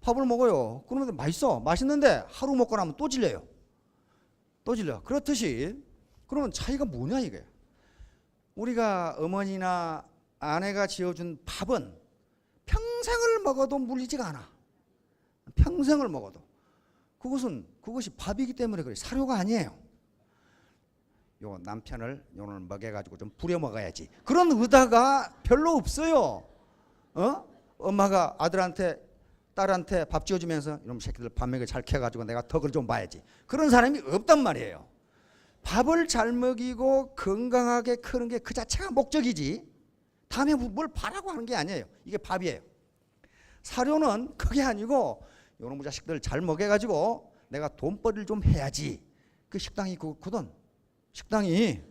밥을 먹어요. 그러면 맛있는데 하루 먹고 나면 또 질려요. 그렇듯이 그러면 차이가 뭐냐 이게. 우리가 어머니나 아내가 지어준 밥은 평생을 먹어도 물리지가 않아. 평생을 먹어도. 그것이 밥이기 때문에 그래. 사료가 아니에요. 요 남편을 요놈을 먹여가지고 좀 부려 먹어야지. 그런 의도가 별로 없어요. 엄마가 아들한테 딸한테 밥 지어주면서 이놈 새끼들 밥 먹여 잘 캐가지고 내가 덕을 좀 봐야지. 그런 사람이 없단 말이에요. 밥을 잘 먹이고 건강하게 크는 게 그 자체가 목적이지 다음에 뭘 바라고 하는 게 아니에요. 이게 밥이에요. 사료는 그게 아니고 이놈의 자식들 잘 먹여가지고 내가 돈벌이를 좀 해야지. 그 식당이 그거거든. 식당이.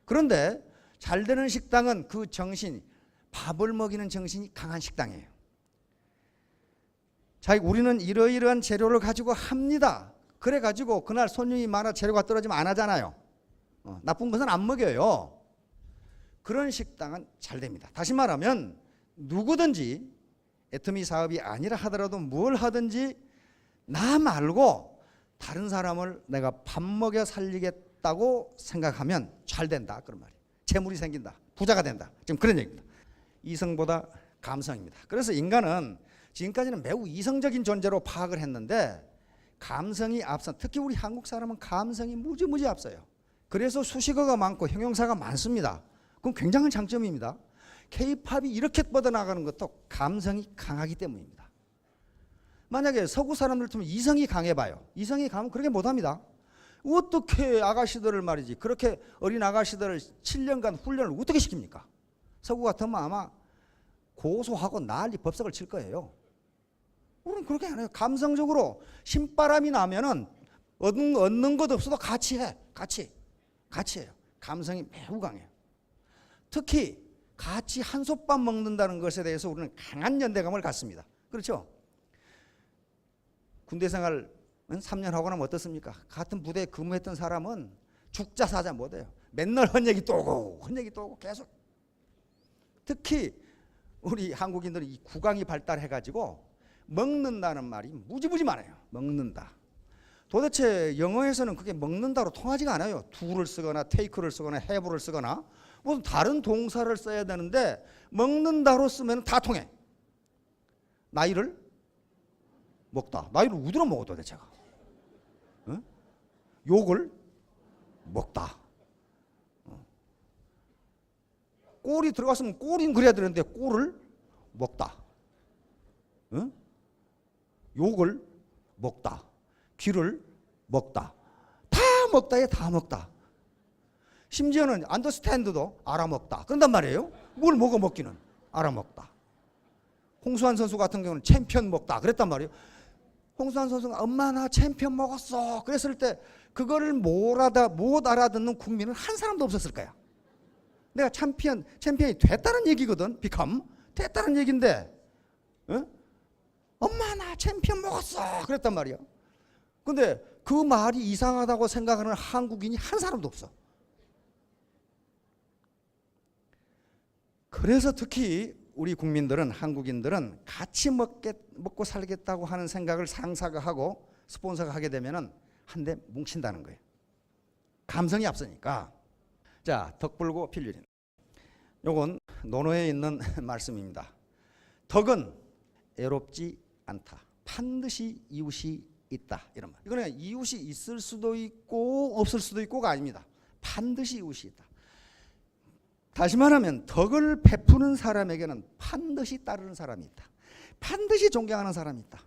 그런데 잘 되는 식당은 그 정신, 밥을 먹이는 정신이 강한 식당이에요. 자, 우리는 이러이러한 재료를 가지고 합니다. 그래가지고 그날 손님이 많아 재료가 떨어지면 안 하잖아요. 나쁜 것은 안 먹여요. 그런 식당은 잘 됩니다. 다시 말하면 누구든지 애터미 사업이 아니라 하더라도 뭘 하든지 나 말고 다른 사람을 내가 밥 먹여 살리겠다고 생각하면 잘 된다. 그런 말이에요. 재물이 생긴다. 부자가 된다. 지금 그런 얘기입니다. 이성보다 감성입니다. 그래서 인간은 지금까지는 매우 이성적인 존재로 파악을 했는데 감성이 앞선, 특히 우리 한국 사람은 감성이 무지무지 앞서요. 그래서 수식어가 많고 형용사가 많습니다. 그건 굉장한 장점입니다. K-팝이 이렇게 뻗어나가는 것도 감성이 강하기 때문입니다. 만약에 서구 사람들 같으면 이성이 강해봐요. 이성이 강하면 그렇게 못합니다. 어떻게 아가씨들을 말이지 그렇게 어린 아가씨들을 7년간 훈련을 어떻게 시킵니까? 서구 같으면 아마 고소하고 난리 법석을 칠 거예요. 우리는 그렇게 안 해요. 감성적으로 신바람이 나면은 얻는 것 없어도 같이 해. 같이 해요. 감성이 매우 강해요. 특히 같이 한솥밥 먹는다는 것에 대해서 우리는 강한 연대감을 갖습니다. 그렇죠? 군대 생활 3년 하고 나면 어떻습니까? 같은 부대에 근무했던 사람은 죽자 사자 못해요. 맨날 헛얘기 또 오고 계속. 특히 우리 한국인들은 이 구강이 발달해가지고 먹는다는 말이 무지무지 많아요. 먹는다. 도대체 영어에서는 그게 먹는다로 통하지가 않아요. do를 쓰거나 take를 쓰거나 have를 쓰거나 무슨 다른 동사를 써야 되는데 먹는다로 쓰면 다 통해. 나이를 먹다. 나이를 우드러 먹어 도대체가. 어? 욕을 먹다. 꼴이 들어갔으면 꼴인 그래야 되는데 꼴을 먹다. 어? 욕을 먹다. 귀를 먹다. 다 먹다에 다 먹다. 심지어는 understand도 알아먹다. 그런단 말이에요. 뭘 먹어 먹기는 알아먹다. 홍수환 선수 같은 경우는 챔피언 먹다 그랬단 말이에요. 홍수환 선수가 엄마 나 챔피언 먹었어 그랬을 때 그거를 못 알아듣는 국민은 한 사람도 없었을 거야. 내가 챔피언이 됐다는 얘기거든. become 됐다는 얘기인데 엄마 나 챔피언 먹었어 그랬단 말이야. 근데 그 말이 이상하다고 생각하는 한국인이 한 사람도 없어. 그래서 특히 우리 국민들은, 한국인들은 같이 먹고 살겠다고 하는 생각을 상사가 하고 스폰서가 하게 되면은 한 대 뭉친다는 거예요. 감성이 앞서니까. 자, 덕불고 필률인. 요건 논어에 있는 말씀입니다. 덕은 애롭지 않다. 반드시 이웃이 있다. 이런 말. 이거는 이웃이 있을 수도 있고 없을 수도 있고가 아닙니다. 반드시 이웃이 있다. 다시 말하면 덕을 베푸는 사람에게는 반드시 따르는 사람이 있다. 반드시 존경하는 사람이 있다.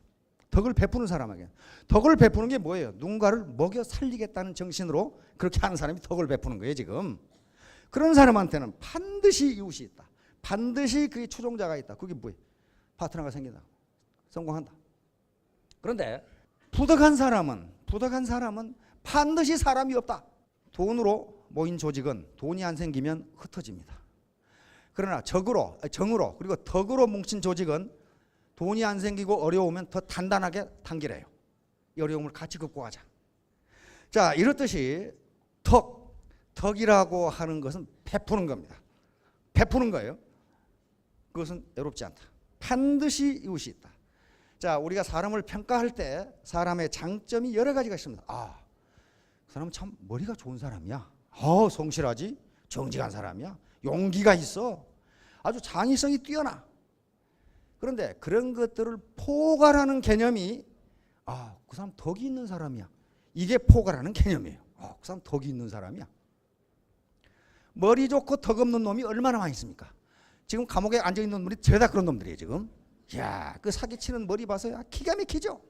덕을 베푸는 사람에게. 덕을 베푸는 게 뭐예요? 누군가를 먹여 살리겠다는 정신으로 그렇게 하는 사람이 덕을 베푸는 거예요, 지금. 그런 사람한테는 반드시 이웃이 있다. 반드시 그게 추종자가 있다. 그게 뭐예요? 파트너가 생긴다. 성공한다. 그런데 부덕한 사람은 반드시 사람이 없다. 돈으로 모인 조직은 돈이 안 생기면 흩어집니다. 그러나 정으로 그리고 덕으로 뭉친 조직은 돈이 안 생기고 어려우면 더 단단하게 단결해요. 이 어려움을 같이 극복하자. 자, 이렇듯이 덕이라고 하는 것은 베푸는 겁니다. 베푸는 거예요. 그것은 애롭지 않다. 반드시 이웃이 있다. 자, 우리가 사람을 평가할 때 사람의 장점이 여러 가지가 있습니다. 아, 그 사람은 참 머리가 좋은 사람이야. 성실하지? 정직한 사람이야. 용기가 있어. 아주 창의성이 뛰어나. 그런데 그런 것들을 포괄하는 개념이 그 사람 덕이 있는 사람이야. 이게 포괄하는 개념이에요. 그 사람 덕이 있는 사람이야. 머리 좋고 덕 없는 놈이 얼마나 많이 있습니까? 지금 감옥에 앉아있는 놈들이 죄다 그런 놈들이에요, 지금. 이야, 그 사기치는 머리 봐서요. 기가 막히죠?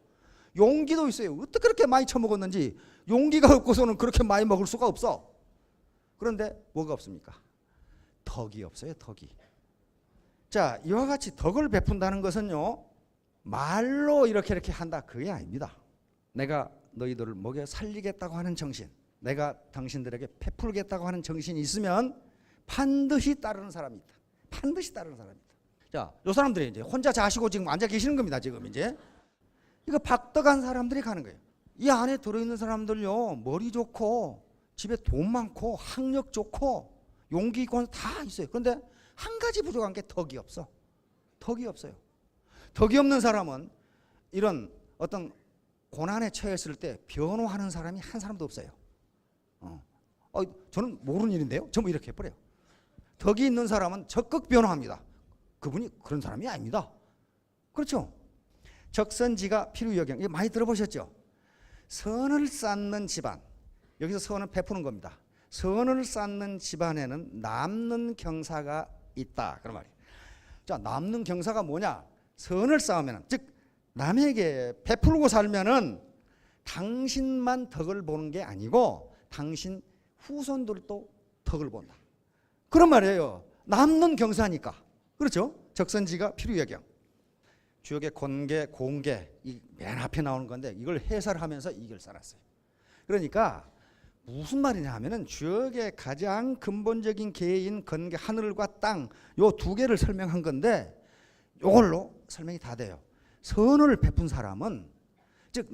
용기도 있어요. 어떻게 그렇게 많이 처먹었는지. 용기가 없고서는 그렇게 많이 먹을 수가 없어. 그런데 뭐가 없습니까? 덕이 없어요, 덕이. 자, 이와 같이 덕을 베푼다는 것은요, 말로 이렇게 한다, 그게 아닙니다. 내가 너희들을 먹여 살리겠다고 하는 정신, 내가 당신들에게 베풀겠다고 하는 정신이 있으면 반드시 따르는 사람이 있다. 반드시 따르는 사람이 있다. 자, 요 사람들이 이제 혼자 자시고 지금 앉아 계시는 겁니다, 지금 이제. 이거 박덕한 사람들이 가는 거예요. 이 안에 들어있는 사람들요, 머리 좋고 집에 돈 많고 학력 좋고 용기 있고 다 있어요. 그런데 한 가지 부족한 게 덕이 없어. 덕이 없어요. 덕이 없는 사람은 이런 어떤 고난에 처했을 때 변호하는 사람이 한 사람도 없어요. 저는 모르는 일인데요. 전부 이렇게 해버려요. 덕이 있는 사람은 적극 변호합니다. 그분이 그런 사람이 아닙니다. 그렇죠? 적선지가 필요여경. 이거 많이 들어보셨죠? 선을 쌓는 집안. 여기서 선을 베푸는 겁니다. 선을 쌓는 집안에는 남는 경사가 있다. 그런 말이에요. 자, 남는 경사가 뭐냐? 선을 쌓으면, 즉 남에게 베풀고 살면은 당신만 덕을 보는 게 아니고 당신 후손들도 덕을 본다. 그런 말이에요. 남는 경사니까. 그렇죠? 적선지가 필요여경. 주역의 권계, 공계, 이 맨 앞에 나오는 건데 이걸 해설하면서 이걸 써놨어요. 그러니까 무슨 말이냐 하면은 주역의 가장 근본적인 계인 건계, 하늘과 땅, 요 두 개를 설명한 건데 요걸로 설명이 다 돼요. 선을 베푼 사람은, 즉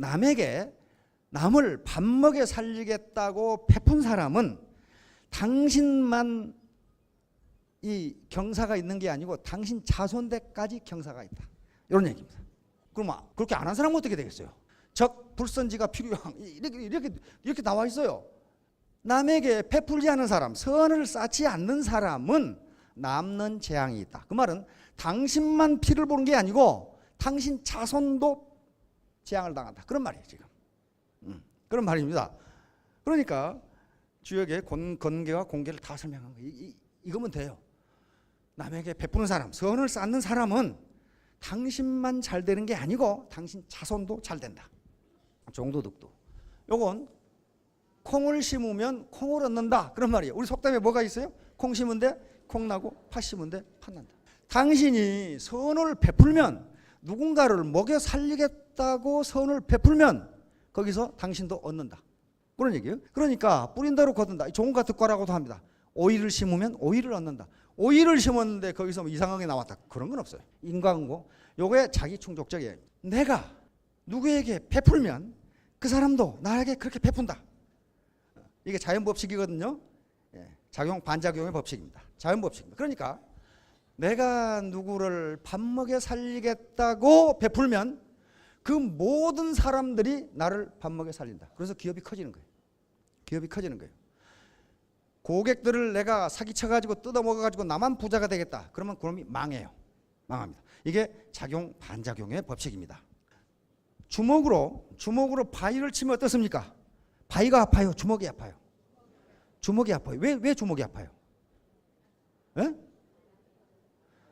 남을 밥 먹여 살리겠다고 베푼 사람은 당신만 이 경사가 있는 게 아니고 당신 자손대까지 경사가 있다. 이런 얘기입니다. 그럼 그렇게 안 한 사람은 어떻게 되겠어요? 적 불선지가 필요한 이렇게 나와 있어요. 남에게 베풀지 않은 사람, 선을 쌓지 않는 사람은 남는 재앙이 있다. 그 말은 당신만 피를 보는 게 아니고 당신 자손도 재앙을 당한다. 그런 말이에요, 지금. 그런 말입니다. 그러니까 주역의 건계와 공계를 다 설명한 거예요. 이거면 돼요. 남에게 베푸는 사람, 선을 쌓는 사람은 당신만 잘 되는 게 아니고 당신 자손도 잘 된다. 종도덕도. 요건 콩을 심으면 콩을 얻는다. 그런 말이에요. 우리 속담에 뭐가 있어요? 콩 심은 데 콩 나고 팥 심은 데 팥 난다. 당신이 선을 베풀면, 누군가를 먹여 살리겠다고 선을 베풀면 거기서 당신도 얻는다. 그런 얘기예요. 그러니까 뿌린 대로 거둔다. 종과 득과라고도 합니다. 오이를 심으면 오이를 얻는다. 오이를 심었는데 거기서 뭐 이상하게 나왔다. 그런 건 없어요. 인과응보. 요게 자기 충족적이에요. 내가 누구에게 베풀면 그 사람도 나에게 그렇게 베푼다. 이게 자연법칙이거든요. 작용 반작용의 법칙입니다. 자연법칙입니다. 그러니까 내가 누구를 밥 먹여 살리겠다고 베풀면 그 모든 사람들이 나를 밥 먹여 살린다. 그래서 기업이 커지는 거예요. 기업이 커지는 거예요. 고객들을 내가 사기쳐가지고 뜯어먹어가지고 나만 부자가 되겠다. 그러면 그놈이 망해요. 망합니다. 이게 작용 반작용의 법칙입니다. 주먹으로 바위를 치면 어떻습니까? 바위가 아파요? 주먹이 아파요? 주먹이 아파요. 왜 주먹이 아파요? 예?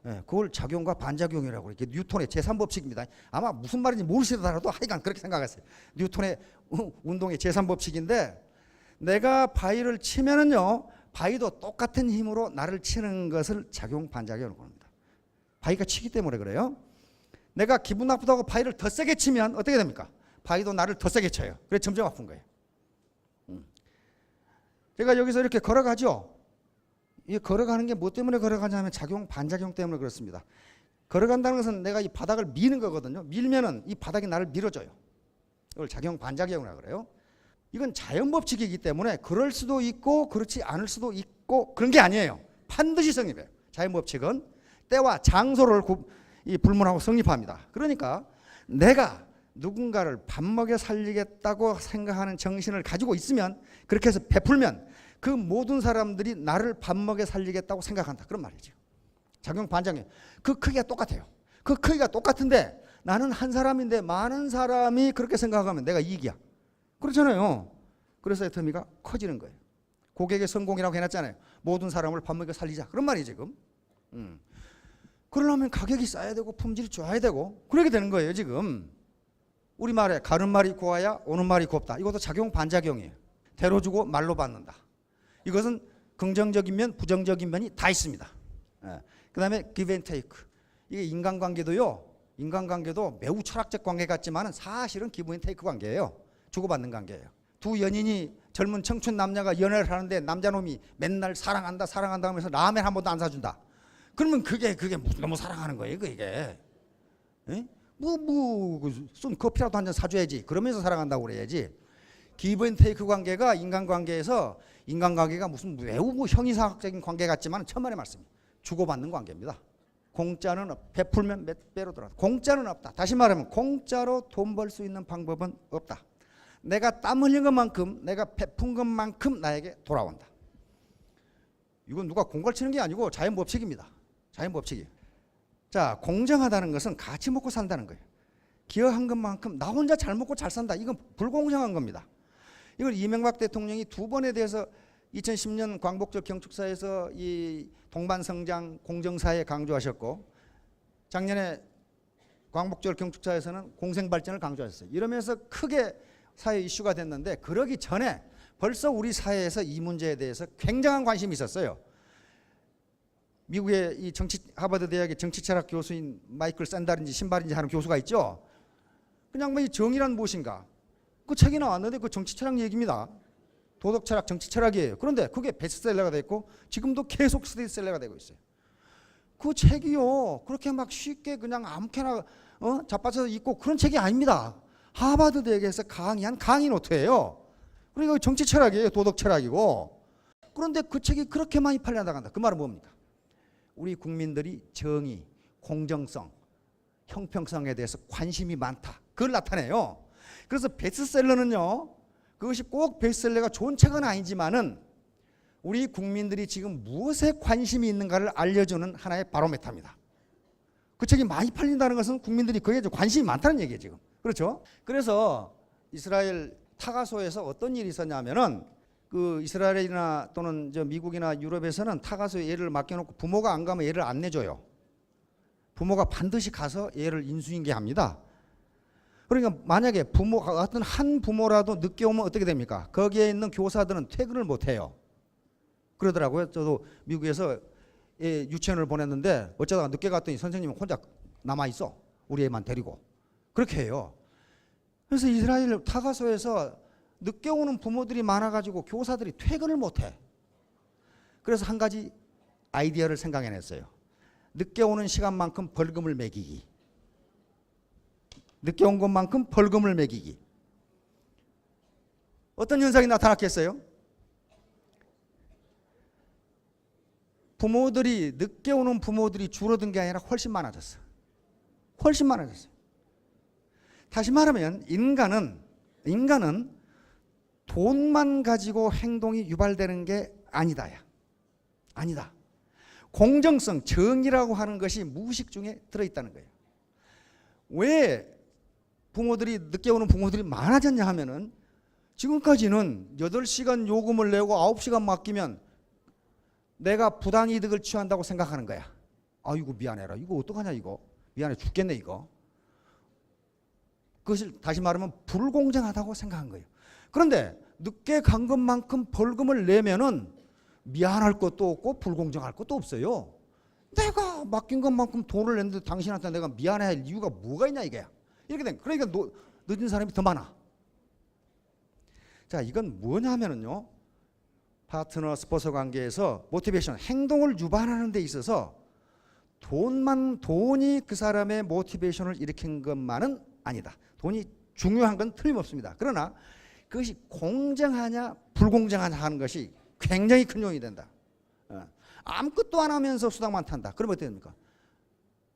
예, 그걸 작용과 반작용이라고 이렇게 뉴턴의 제3법칙입니다. 아마 무슨 말인지 모르시더라도 하여간 그렇게 생각하세요. 뉴턴의 운동의 제3법칙인데 내가 바위를 치면은요, 바위도 똑같은 힘으로 나를 치는 것을 작용 반작용으로 합니다. 바위가 치기 때문에 그래요. 내가 기분 나쁘다고 바위를 더 세게 치면 어떻게 됩니까? 바위도 나를 더 세게 쳐요. 그래서 점점 아픈 거예요. 제가 여기서 이렇게 걸어가죠. 이 걸어가는 게 뭐 때문에 걸어가냐면 작용 반작용 때문에 그렇습니다. 걸어간다는 것은 내가 이 바닥을 미는 거거든요. 밀면은 이 바닥이 나를 밀어줘요. 이걸 작용 반작용이라고 그래요. 이건 자연법칙이기 때문에 그럴 수도 있고 그렇지 않을 수도 있고 그런 게 아니에요. 반드시 성립해요. 자연법칙은 때와 장소를 불문하고 성립합니다. 그러니까 내가 누군가를 밥 먹여 살리겠다고 생각하는 정신을 가지고 있으면, 그렇게 해서 베풀면 그 모든 사람들이 나를 밥 먹여 살리겠다고 생각한다. 그런 말이죠. 작용 반작용. 그 크기가 똑같아요. 그 크기가 똑같은데 나는 한 사람인데 많은 사람이 그렇게 생각하면 내가 이익이야. 그렇잖아요. 그래서 애터미가 커지는 거예요. 고객의 성공이라고 해놨잖아요. 모든 사람을 밥 먹여 살리자. 그런 말이에요 지금. 그러려면 가격이 싸야 되고 품질이 좋아야 되고 그렇게 되는 거예요 지금. 우리말에 가는 말이 고와야 오는 말이 곱다. 이것도 작용 반작용이에요. 대로 주고 말로 받는다. 이것은 긍정적인 면 부정적인 면이 다 있습니다. 그 다음에 give and take. 이게 인간관계도 매우 철학적 관계 같지만 사실은 give and take 관계예요. 주고받는 관계예요. 두 연인이 젊은 청춘 남녀가 연애를 하는데 남자놈이 맨날 사랑한다 하면서 라면 한 번도 안 사준다. 그러면 그게 너무 사랑하는 거예요 그게. 쏜 커피라도 한 잔 사줘야지. 그러면서 사랑한다고 그래야지. give and take 관계가 인간관계가 무슨 매우 형이상학적인 관계 같지만 천만의 말씀이에요. 주고받는 관계입니다. 공짜는 베풀면 몇 배로 들어간다. 공짜는 없다. 다시 말하면 공짜로 돈 벌 수 있는 방법은 없다. 내가 땀 흘린 것만큼, 내가 베푼 것만큼 나에게 돌아온다. 이건 누가 공갈 치는 게 아니고 자연법칙입니다. 자연법칙이에요. 자, 공정하다는 것은 같이 먹고 산다는 거예요. 기여한 것만큼 나 혼자 잘 먹고 잘 산다. 이건 불공정한 겁니다. 이걸 이명박 대통령이 두 번에 대해서 2010년 광복절 경축사에서 이 동반성장 공정사에 강조하셨고, 작년에 광복절 경축사에서는 공생발전을 강조하셨어요. 이러면서 크게 사회 이슈가 됐는데, 그러기 전에 벌써 우리 사회에서 이 문제에 대해서 굉장한 관심이 있었어요. 미국의 이 하버드 대학의 정치철학 교수인 마이클 샌달인지 신발인지 하는 교수가 있죠. 그냥 뭐 이 정의란 무엇인가, 그 책이 나왔는데 그 정치철학 얘기입니다. 도덕철학, 정치철학이에요. 그런데 그게 베스트셀러가 됐고 지금도 계속 스테디셀러가 되고 있어요. 그 책이요, 그렇게 막 쉽게 그냥 아무렇게나 자빠져서 읽고 그런 책이 아닙니다. 하버드 대학에서 강의한 강의 노트예요. 그러니까 정치철학이에요. 도덕철학이고. 그런데 그 책이 그렇게 많이 팔려나간다. 그 말은 뭡니까? 우리 국민들이 정의, 공정성, 형평성에 대해서 관심이 많다. 그걸 나타내요. 그래서 베스트셀러는요, 그것이 꼭 베스트셀러가 좋은 책은 아니지만은 우리 국민들이 지금 무엇에 관심이 있는가를 알려주는 하나의 바로메터입니다. 그 책이 많이 팔린다는 것은 국민들이 거기에 관심이 많다는 얘기예요 지금. 그렇죠? 그래서 이스라엘 타가소에서 어떤 일이 있었냐면은, 그 이스라엘이나 또는 저 미국이나 유럽에서는 타가소에 애를 맡겨놓고 부모가 안 가면 애를 안 내줘요. 부모가 반드시 가서 애를 인수인계합니다. 그러니까 만약에 부모가 어떤 한 부모라도 늦게 오면 어떻게 됩니까? 거기에 있는 교사들은 퇴근을 못 해요. 그러더라고요. 저도 미국에서 애 유치원을 보냈는데 어쩌다가 늦게 갔더니 선생님은 혼자 남아 있어. 우리 애만 데리고. 그렇게 해요. 그래서 이스라엘 타가소에서 늦게 오는 부모들이 많아가지고 교사들이 퇴근을 못 해. 그래서 한 가지 아이디어를 생각해냈어요. 늦게 오는 시간만큼 벌금을 매기기. 늦게 온 것만큼 벌금을 매기기. 어떤 현상이 나타났겠어요? 부모들이 늦게 오는 부모들이 줄어든 게 아니라 훨씬 많아졌어. 훨씬 많아졌어요. 다시 말하면 인간은 돈만 가지고 행동이 유발되는 게 아니다야. 아니다. 공정성, 정의라고 하는 것이 무의식 중에 들어있다는 거예요. 왜 부모들이 늦게 오는 부모들이 많아졌냐 하면은 지금까지는 8시간 요금을 내고 9시간 맡기면 내가 부당이득을 취한다고 생각하는 거야. 아이고 미안해라. 이거 어떡하냐 이거. 미안해 죽겠네 이거. 그것을 다시 말하면 불공정하다고 생각한 거예요. 그런데 늦게 간 것만큼 벌금을 내면은 미안할 것도 없고 불공정할 것도 없어요. 내가 맡긴 것만큼 돈을 냈는데 당신한테 내가 미안해할 이유가 뭐가 있냐 이거야. 이렇게 된. 그러니까 늦은 사람이 더 많아. 자, 이건 뭐냐 하면은요. 파트너 스폰서 관계에서 모티베이션, 행동을 유발하는 데 있어서 돈이 그 사람의 모티베이션을 일으킨 것만은 아니다. 돈이 중요한 건 틀림없습니다. 그러나 그것이 공정하냐 불공정하냐 하는 것이 굉장히 큰 요인이 된다. 아무것도 안 하면서 수당만 탄다. 그러면 어떻게 됩니까?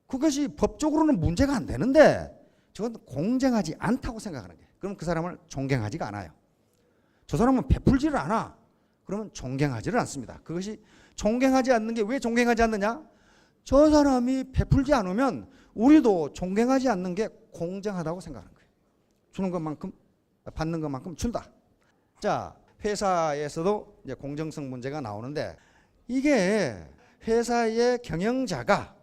그것이 법적으로는 문제가 안 되는데 저건 공정하지 않다고 생각하는 거예요. 그럼 그 사람을 존경하지가 않아요. 저 사람은 베풀지를 않아. 그러면 존경하지를 않습니다. 그것이 존경하지 않는 게 왜 존경하지 않느냐? 저 사람이 베풀지 않으면 우리도 존경하지 않는 게 공정하다고 생각하는 거예요. 주는 것만큼 받는 것만큼 준다. 자, 회사에서도 이제 공정성 문제가 나오는데 이게 회사의 경영자가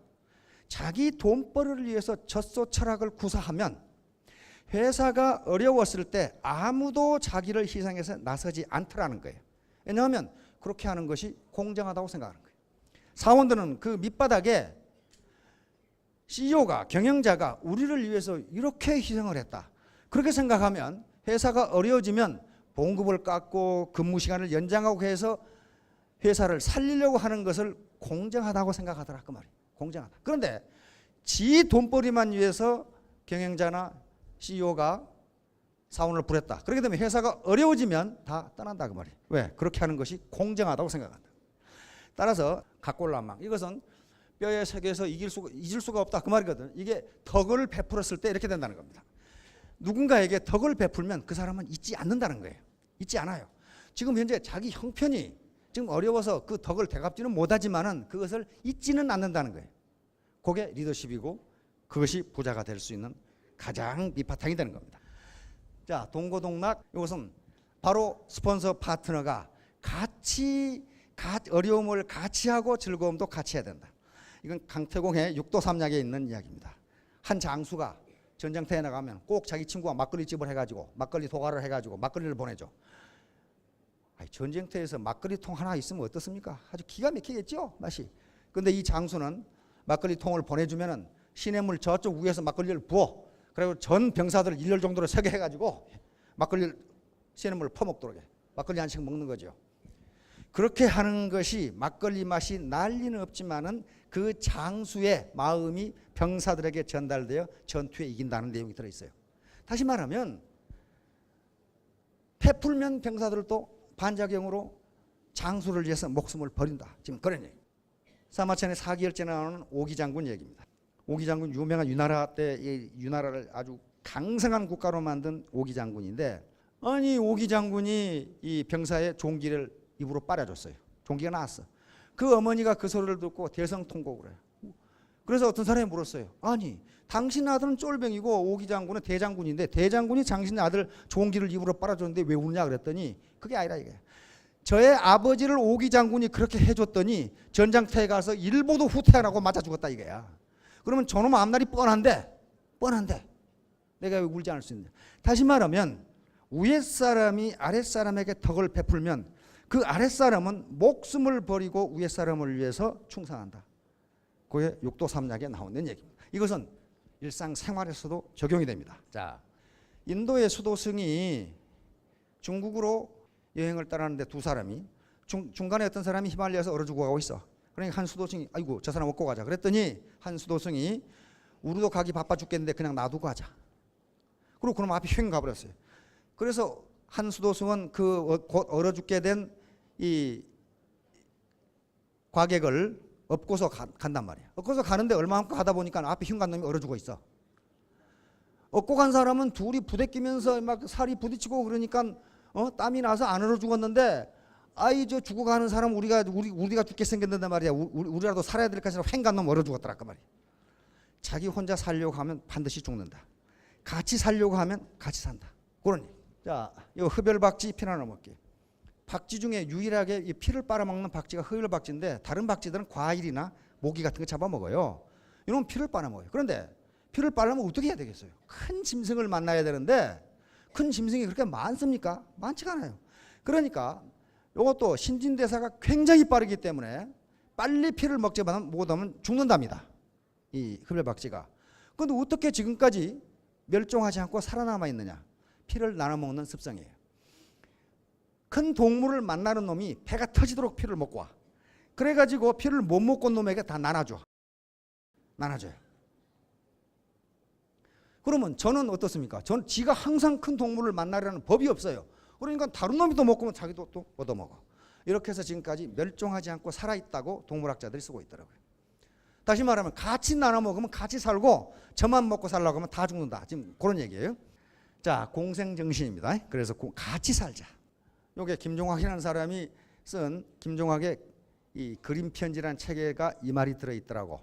자기 돈벌이를 위해서 젖소 철학을 구사하면 회사가 어려웠을 때 아무도 자기를 희생해서 나서지 않더라는 거예요. 왜냐하면 그렇게 하는 것이 공정하다고 생각하는 거예요. 사원들은 그 밑바닥에 CEO가 경영자가 우리를 위해서 이렇게 희생을 했다. 그렇게 생각하면 회사가 어려워지면 봉급을 깎고 근무 시간을 연장하고 해서 회사를 살리려고 하는 것을 공정하다고 생각하더라 그 말이에요. 공정하다. 그런데 지 돈벌이만 위해서 경영자나 CEO가 사원을 부렸다. 그렇게 되면 회사가 어려워지면 다 떠난다 그 말이에요. 왜? 그렇게 하는 것이 공정하다고 생각한다. 따라서 각골난망 이것은 뼈의 세계에서 잊을 수가 없다 그 말이거든. 이게 덕을 베풀었을 때 이렇게 된다는 겁니다. 누군가에게 덕을 베풀면 그 사람은 잊지 않는다는 거예요. 잊지 않아요. 지금 현재 자기 형편이 지금 어려워서 그 덕을 되갚지는 못하지만은 그것을 잊지는 않는다는 거예요. 그게 리더십이고 그것이 부자가 될 수 있는 가장 밑바탕이 되는 겁니다. 자, 동고동락 이것은 바로 스폰서 파트너가 같이 어려움을 같이 하고 즐거움도 같이 해야 된다. 이건 강태공의 육도삼약에 있는 이야기입니다. 한 장수가 전쟁터에 나가면 꼭 자기 친구가 막걸리집을 해가지고 막걸리 도가를 해가지고 막걸리를 보내줘. 전쟁터에서 막걸리통 하나 있으면 어떻습니까? 아주 기가 막히겠죠 맛이. 근데 이 장수는 막걸리통을 보내주면은 시냇물 저쪽 위에서 막걸리를 부어. 그리고 전 병사들 일렬 정도로 서게 해가지고 막걸리 시냇물을 퍼먹도록 해. 막걸리 한씩 먹는 거죠. 그렇게 하는 것이 막걸리 맛이 난리는 없지만은 그 장수의 마음이 병사들에게 전달되어 전투에 이긴다는 내용이 들어있어요. 다시 말하면 베풀면 병사들도 반작용으로 장수를 위해서 목숨을 버린다. 지금 그런 얘기. 사마천의 사기열전에 나오는 오기 장군 얘기입니다. 오기 장군 유명한 유나라 때 이 유나라를 아주 강성한 국가로 만든 오기 장군인데 아니 오기 장군이 이 병사의 종기를 입으로 빨아줬어요. 종기가 나왔어. 그 어머니가 그 소리를 듣고 대성통곡을 해요. 그래서 어떤 사람이 물었어요. 아니 당신 아들은 쫄병이고 오기 장군은 대장군인데 대장군이 당신 아들 종기를 입으로 빨아줬는데 왜 우느냐 그랬더니 그게 아니라 이게 저의 아버지를 오기 장군이 그렇게 해줬더니 전장터에 가서 일보도 후퇴 안 하고 맞아 죽었다 이거야. 그러면 저놈 앞날이 뻔한데 내가 왜 울지 않을 수 있느냐. 다시 말하면 위에 사람이 아랫 사람에게 덕을 베풀면 그 아랫 사람은 목숨을 버리고 위에 사람을 위해서 충성한다. 그게 육도삼약에 나오는 얘기입니다. 이것은 일상생활에서도 적용이 됩니다. 자, 인도의 수도승이 중국으로 여행을 따라하는데 두 사람이 중간에 어떤 사람이 히말라야에서 얼어 죽어가고 있어. 그러니까 한 수도승이 아이고 저 사람 얻고 가자 그랬더니 한 수도승이 우리도 가기 바빠 죽겠는데 그냥 놔두고 가자. 그리고 그놈 앞에 휙 가버렸어요. 그래서 한수도승은 곧 얼어 죽게 된 이 과객을 업고서 간단 말이야. 업고서 가는데 얼마만큼 가다 보니까 앞에 흉간 놈이 얼어 죽어 있어. 업고 간 사람은 둘이 부대끼면서 막 살이 부딪히고 그러니까 땀이 나서 안 얼어 죽었는데, 아이 저 죽어가는 사람 우리가 죽게 생겼는데 말이야. 우리라도 살아야 될 것이라 횡간 놈 얼어 죽었더라 그 말이야. 자기 혼자 살려고 하면 반드시 죽는다. 같이 살려고 하면 같이 산다. 그러니 자, 이 흡열박쥐 피나 넘을게. 박쥐 중에 유일하게 이 피를 빨아먹는 박쥐가 흡열박쥐인데, 다른 박쥐들은 과일이나 모기 같은 거 잡아먹어요. 이놈은 피를 빨아먹어요. 그런데 피를 빨려면 어떻게 해야 되겠어요? 큰 짐승을 만나야 되는데, 큰 짐승이 그렇게 많습니까? 많지가 않아요. 그러니까 이것도 신진대사가 굉장히 빠르기 때문에 빨리 피를 먹지 못하면 죽는답니다, 이 흡열박쥐가. 그런데 어떻게 지금까지 멸종하지 않고 살아남아 있느냐? 피를 나눠 먹는 습성이에요. 큰 동물을 만나는 놈이 배가 터지도록 피를 먹고 와. 그래가지고 피를 못 먹고 온 놈에게 다 나눠줘요. 그러면 저는 어떻습니까? 저는 지가 항상 큰 동물을 만나려는 법이 없어요. 그러니까 다른 놈이 또 먹고 자기도 또 얻어먹어. 이렇게 해서 지금까지 멸종하지 않고 살아있다고 동물학자들이 쓰고 있더라고요. 다시 말하면 같이 나눠 먹으면 같이 살고, 저만 먹고 살려고 하면 다 죽는다. 지금 그런 얘기예요. 자, 공생정신입니다. 그래서 같이 살자. 요게 김종학이라는 사람이 쓴 김종학의 이 그림 편지라는 책에가 이 말이 들어있더라고.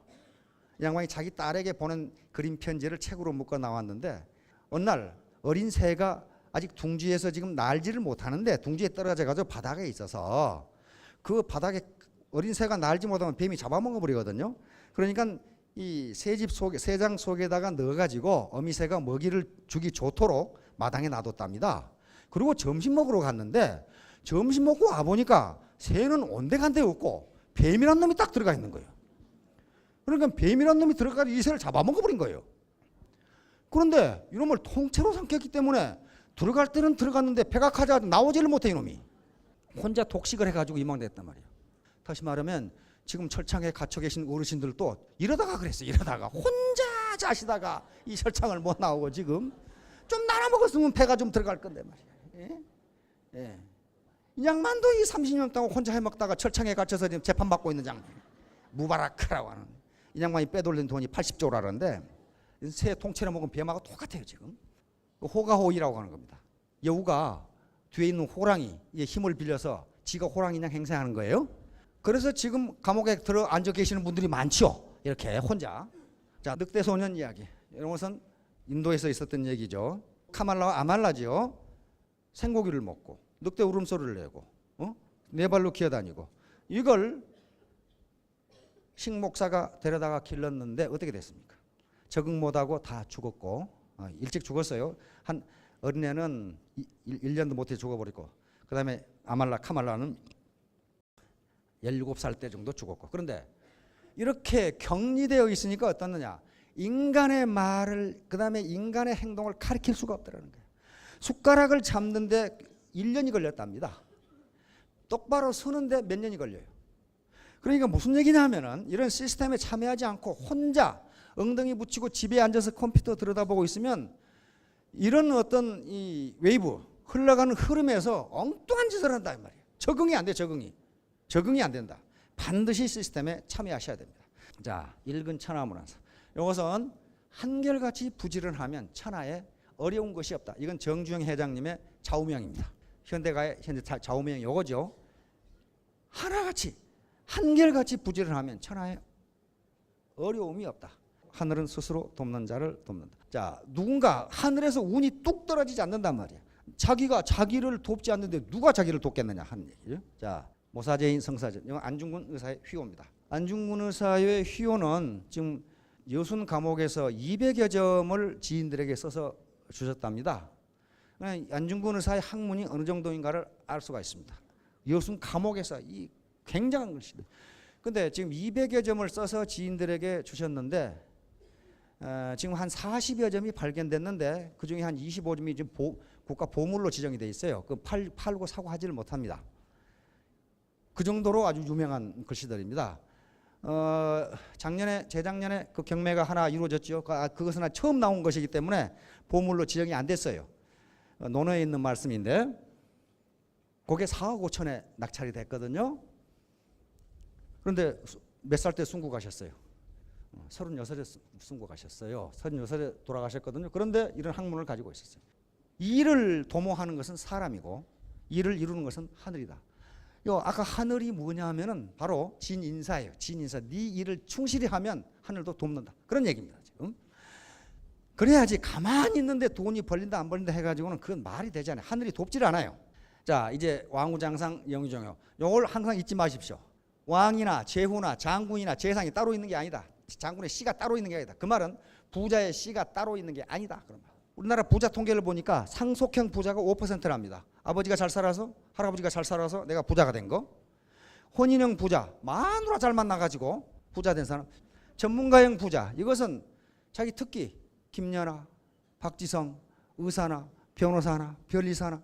이 양반이 자기 딸에게 보낸 그림 편지를 책으로 묶어 나왔는데, 어느 날 어린 새가 아직 둥지에서 지금 날지를 못하는데 둥지에 떨어져 가지고 바닥에 있어서, 그 바닥에 어린 새가 날지 못하면 뱀이 잡아먹어 버리거든요. 그러니까 이 새장 속에다가 넣어가지고 어미새가 먹이를 주기 좋도록 마당에 놔뒀답니다. 그리고 점심 먹으러 갔는데, 점심 먹고 와보니까 새는 온데간데 없고 뱀이란 놈이 딱 들어가 있는 거예요. 그러니까 뱀이란 놈이 들어가서 이 새를 잡아먹어버린 거예요. 그런데 이놈을 통째로 삼켰기 때문에 들어갈 때는 들어갔는데 배가 가자 나오지를 못해. 이놈이 혼자 독식을 해가지고 이망됐단 말이에요. 다시 말하면 지금 철창에 갇혀 계신 어르신들도 이러다가 그랬어요. 이러다가 혼자 자시다가 이 철창을 못 나오고 지금 좀 나눠 먹었으면 배가 좀 들어갈 건데 말이야. 예? 예. 이 양반도 이 30년 동안 혼자 해먹다가 철창에 갇혀서 지금 재판받고 있는 장면. 무바라크라고 하는. 이 양반이 빼돌린 돈이 80조라는데 새 통째로 먹은 뱀하고 똑같아요 지금. 호가호이라고 하는 겁니다. 여우가 뒤에 있는 호랑이의 힘을 빌려서 지가 호랑이냥 행세하는 거예요. 그래서 지금 감옥에 들어 앉아 계시는 분들이 많죠. 이렇게 혼자. 자, 늑대 소년 이야기. 이런 것은 인도에서 있었던 얘기죠. 카말라와 아말라지요. 생고기를 먹고 늑대 울음소리를 내고 네 발로 기어다니고, 이걸 식목사가 데려다가 길렀는데 어떻게 됐습니까? 적응 못하고 다 죽었고, 일찍 죽었어요. 한 어린애는 1년도 못해 죽어버리고, 그 다음에 카말라는 17살 때 정도 죽었고. 그런데 이렇게 격리되어 있으니까 어떻느냐? 인간의 말을, 그 다음에 인간의 행동을 가리킬 수가 없다는 거예요. 숟가락을 잡는데 1년이 걸렸답니다. 똑바로 서는데 몇 년이 걸려요. 그러니까 무슨 얘기냐면은, 이런 시스템에 참여하지 않고 혼자 엉덩이 붙이고 집에 앉아서 컴퓨터 들여다보고 있으면 이런 어떤 이 웨이브, 흘러가는 흐름에서 엉뚱한 짓을 한다 이 말이에요. 적응이 안 돼. 적응이 안 된다. 반드시 시스템에 참여하셔야 됩니다. 자, 읽은 천하문화사. 이것은 한결같이 부지런하면 천하에 어려운 것이 없다. 이건 정주영 회장님의 좌우명입니다. 현대가의 현재 좌우명이 이거죠. 하나같이 한결같이 부지런하면 천하에 어려움이 없다. 하늘은 스스로 돕는 자를 돕는다. 자, 누군가 하늘에서 운이 뚝 떨어지지 않는단 말이야. 자기가 자기를 돕지 않는데 누가 자기를 돕겠느냐 하는 얘기죠. 자, 모사제인 성사전. 이건 안중근 의사의 휘호입니다. 안중근 의사의 휘호는 지금 여순 감옥에서 200여 점을 지인들에게 써서 주셨답니다. 안중근 의사의 학문이 어느 정도인가를 알 수가 있습니다. 여순 감옥에서 이 굉장한 글씨들. 근데 지금 200여 점을 써서 지인들에게 주셨는데, 지금 한 40여 점이 발견됐는데 그 중에 한 25점이 지금 국가 보물로 지정이 돼 있어요. 그 팔고 사고 하지를 못합니다. 그 정도로 아주 유명한 글씨들입니다. 재작년에 그 경매가 하나 이루어졌죠. 그것은 처음 나온 것이기 때문에 보물로 지정이 안 됐어요. 논어에 있는 말씀인데 그게 4억 5천에 낙찰이 됐거든요. 그런데 몇 살 때 순고 가셨어요? 36에 순고 가셨어요. 36에 돌아가셨거든요. 그런데 이런 학문을 가지고 있었어요. 일을 도모하는 것은 사람이고 일을 이루는 것은 하늘이다. 아까 하늘이 뭐냐 하면은 바로 진인사예요. 진인사. 네 일을 충실히 하면 하늘도 돕는다. 그런 얘기입니다. 지금. 그래야지 가만히 있는데 돈이 벌린다 안 벌린다 해가지고는 그건 말이 되지 않아요. 하늘이 돕질 않아요. 자, 이제 왕후장상 영유정요. 요걸 항상 잊지 마십시오. 왕이나 제후나 장군이나 재상이 따로 있는 게 아니다. 장군의 씨가 따로 있는 게 아니다. 그 말은 부자의 씨가 따로 있는 게 아니다. 그런 말. 우리나라 부자 통계를 보니까 상속형 부자가 5%랍니다. 아버지가 잘 살아서 할아버지가 잘 살아서 내가 부자가 된 거. 혼인형 부자, 마누라 잘 만나가지고 부자 된 사람. 전문가형 부자, 이것은 자기 특기, 김연아, 박지성, 의사나 변호사나 변리사나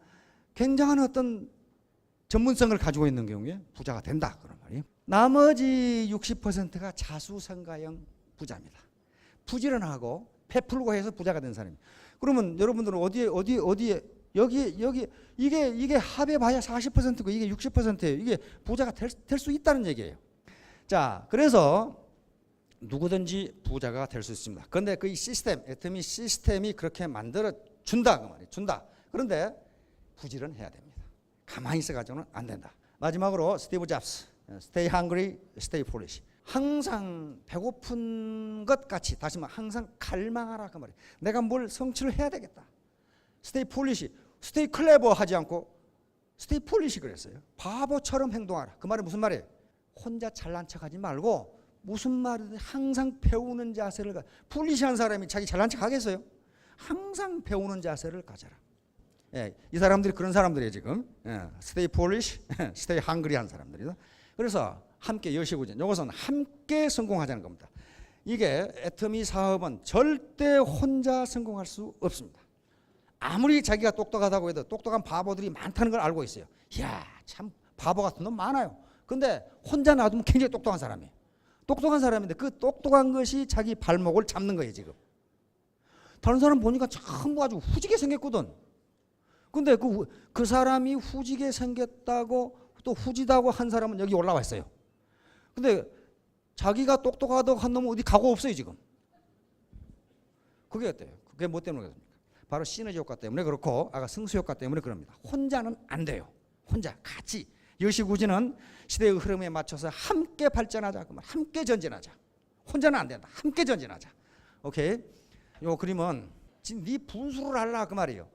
굉장한 어떤 전문성을 가지고 있는 경우에 부자가 된다. 그런 말이에요. 나머지 60%가 자수성가형 부자입니다. 부지런하고 베풀고 해서 부자가 된 사람입니다. 그러면 여러분들은 어디에 여기 이게 합해봐야 40%고 이게 60%예요. 이게 부자가 될 수 있다는 얘기예요. 자, 그래서 누구든지 부자가 될 수 있습니다. 그런데 그 시스템, 애터미 시스템이 그렇게 만들어 준다 그 말이에요. 준다. 그런데 부지런해야 됩니다. 가만히 있어가지고는 안 된다. 마지막으로 스티브 잡스, Stay hungry, stay foolish. 항상 배고픈 것 같이, 다시 말해 항상 갈망하라 그 말이에요. 내가 뭘 성취를 해야 되겠다. Stay foolish, stay clever 하지 않고 stay foolish 그랬어요. 바보처럼 행동하라. 그 말은 무슨 말이에요? 혼자 잘난 척하지 말고 무슨 말이든 항상 배우는 자세를 foolish한 사람이 자기 잘난 척 하겠어요? 항상 배우는 자세를 가져라. 예, 이 사람들이 그런 사람들이에요 지금. 예, stay foolish, stay hungry 한 사람들이다. 그래서 함께 여시구전, 이것은 함께 성공하자는 겁니다. 이게 애터미 사업은 절대 혼자 성공할 수 없습니다. 아무리 자기가 똑똑하다고 해도 똑똑한 바보들이 많다는 걸 알고 있어요. 이야, 참 바보 같은 놈 많아요. 근데 혼자 놔두면 굉장히 똑똑한 사람이에요. 똑똑한 사람인데 그 똑똑한 것이 자기 발목을 잡는 거예요 지금. 다른 사람 보니까 참 아주 후지게 생겼거든. 근데 그 사람이 후지게 생겼다고 또 후지다고 한 사람은 여기 올라와 있어요. 근데 자기가 똑똑하다고 한 놈은 어디 가고 없어요 지금. 그게 어때요? 그게 뭐 때문에 그렇습니까? 바로 시너지 효과 때문에 그렇고 아까 승수 효과 때문에 그럽니다. 혼자는 안 돼요. 혼자 같이 여시구지는 시대의 흐름에 맞춰서 함께 발전하자. 그 말, 함께 전진하자. 혼자는 안 된다. 함께 전진하자. 오케이. 요 그림은 지금 네 분수를 알라 그 말이에요.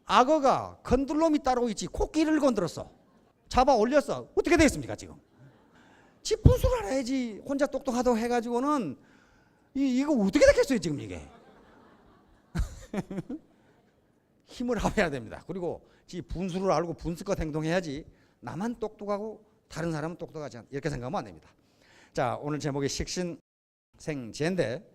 악어가 건들 놈이 따르고 있지 코끼리를 건드렸어. 잡아 올렸어. 어떻게 되겠습니까 지금? 지 분수를 알아야지. 혼자 똑똑하다고 해가지고는 이거 어떻게 되겠어요 지금 이게. 힘을 합해야 됩니다. 그리고 지 분수를 알고 분수껏 행동해야지. 나만 똑똑하고 다른 사람은 똑똑하지 않다. 이렇게 생각하면 안 됩니다. 자, 오늘 제목이 식신생재인데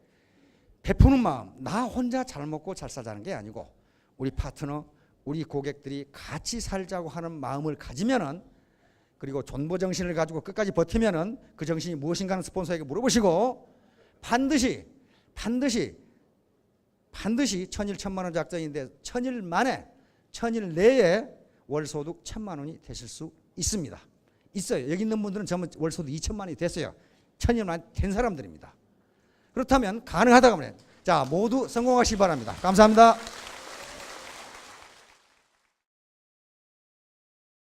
베푸는 마음, 나 혼자 잘 먹고 잘 살자는 게 아니고 우리 파트너, 우리 고객들이 같이 살자고 하는 마음을 가지면은, 그리고 존버 정신을 가지고 끝까지 버티면은 그 정신이 무엇인가 하는 스폰서에게 물어보시고 반드시 천일 천만 원 작전인데 천일 내에 월소득 1,000만 원이 되실 수 있습니다. 있어요. 여기 있는 분들은 전부 월소득 2,000만 원이 됐어요. 1,000만 된 사람들입니다. 그렇다면 가능하다고 하면 자, 모두 성공하시기 바랍니다. 감사합니다.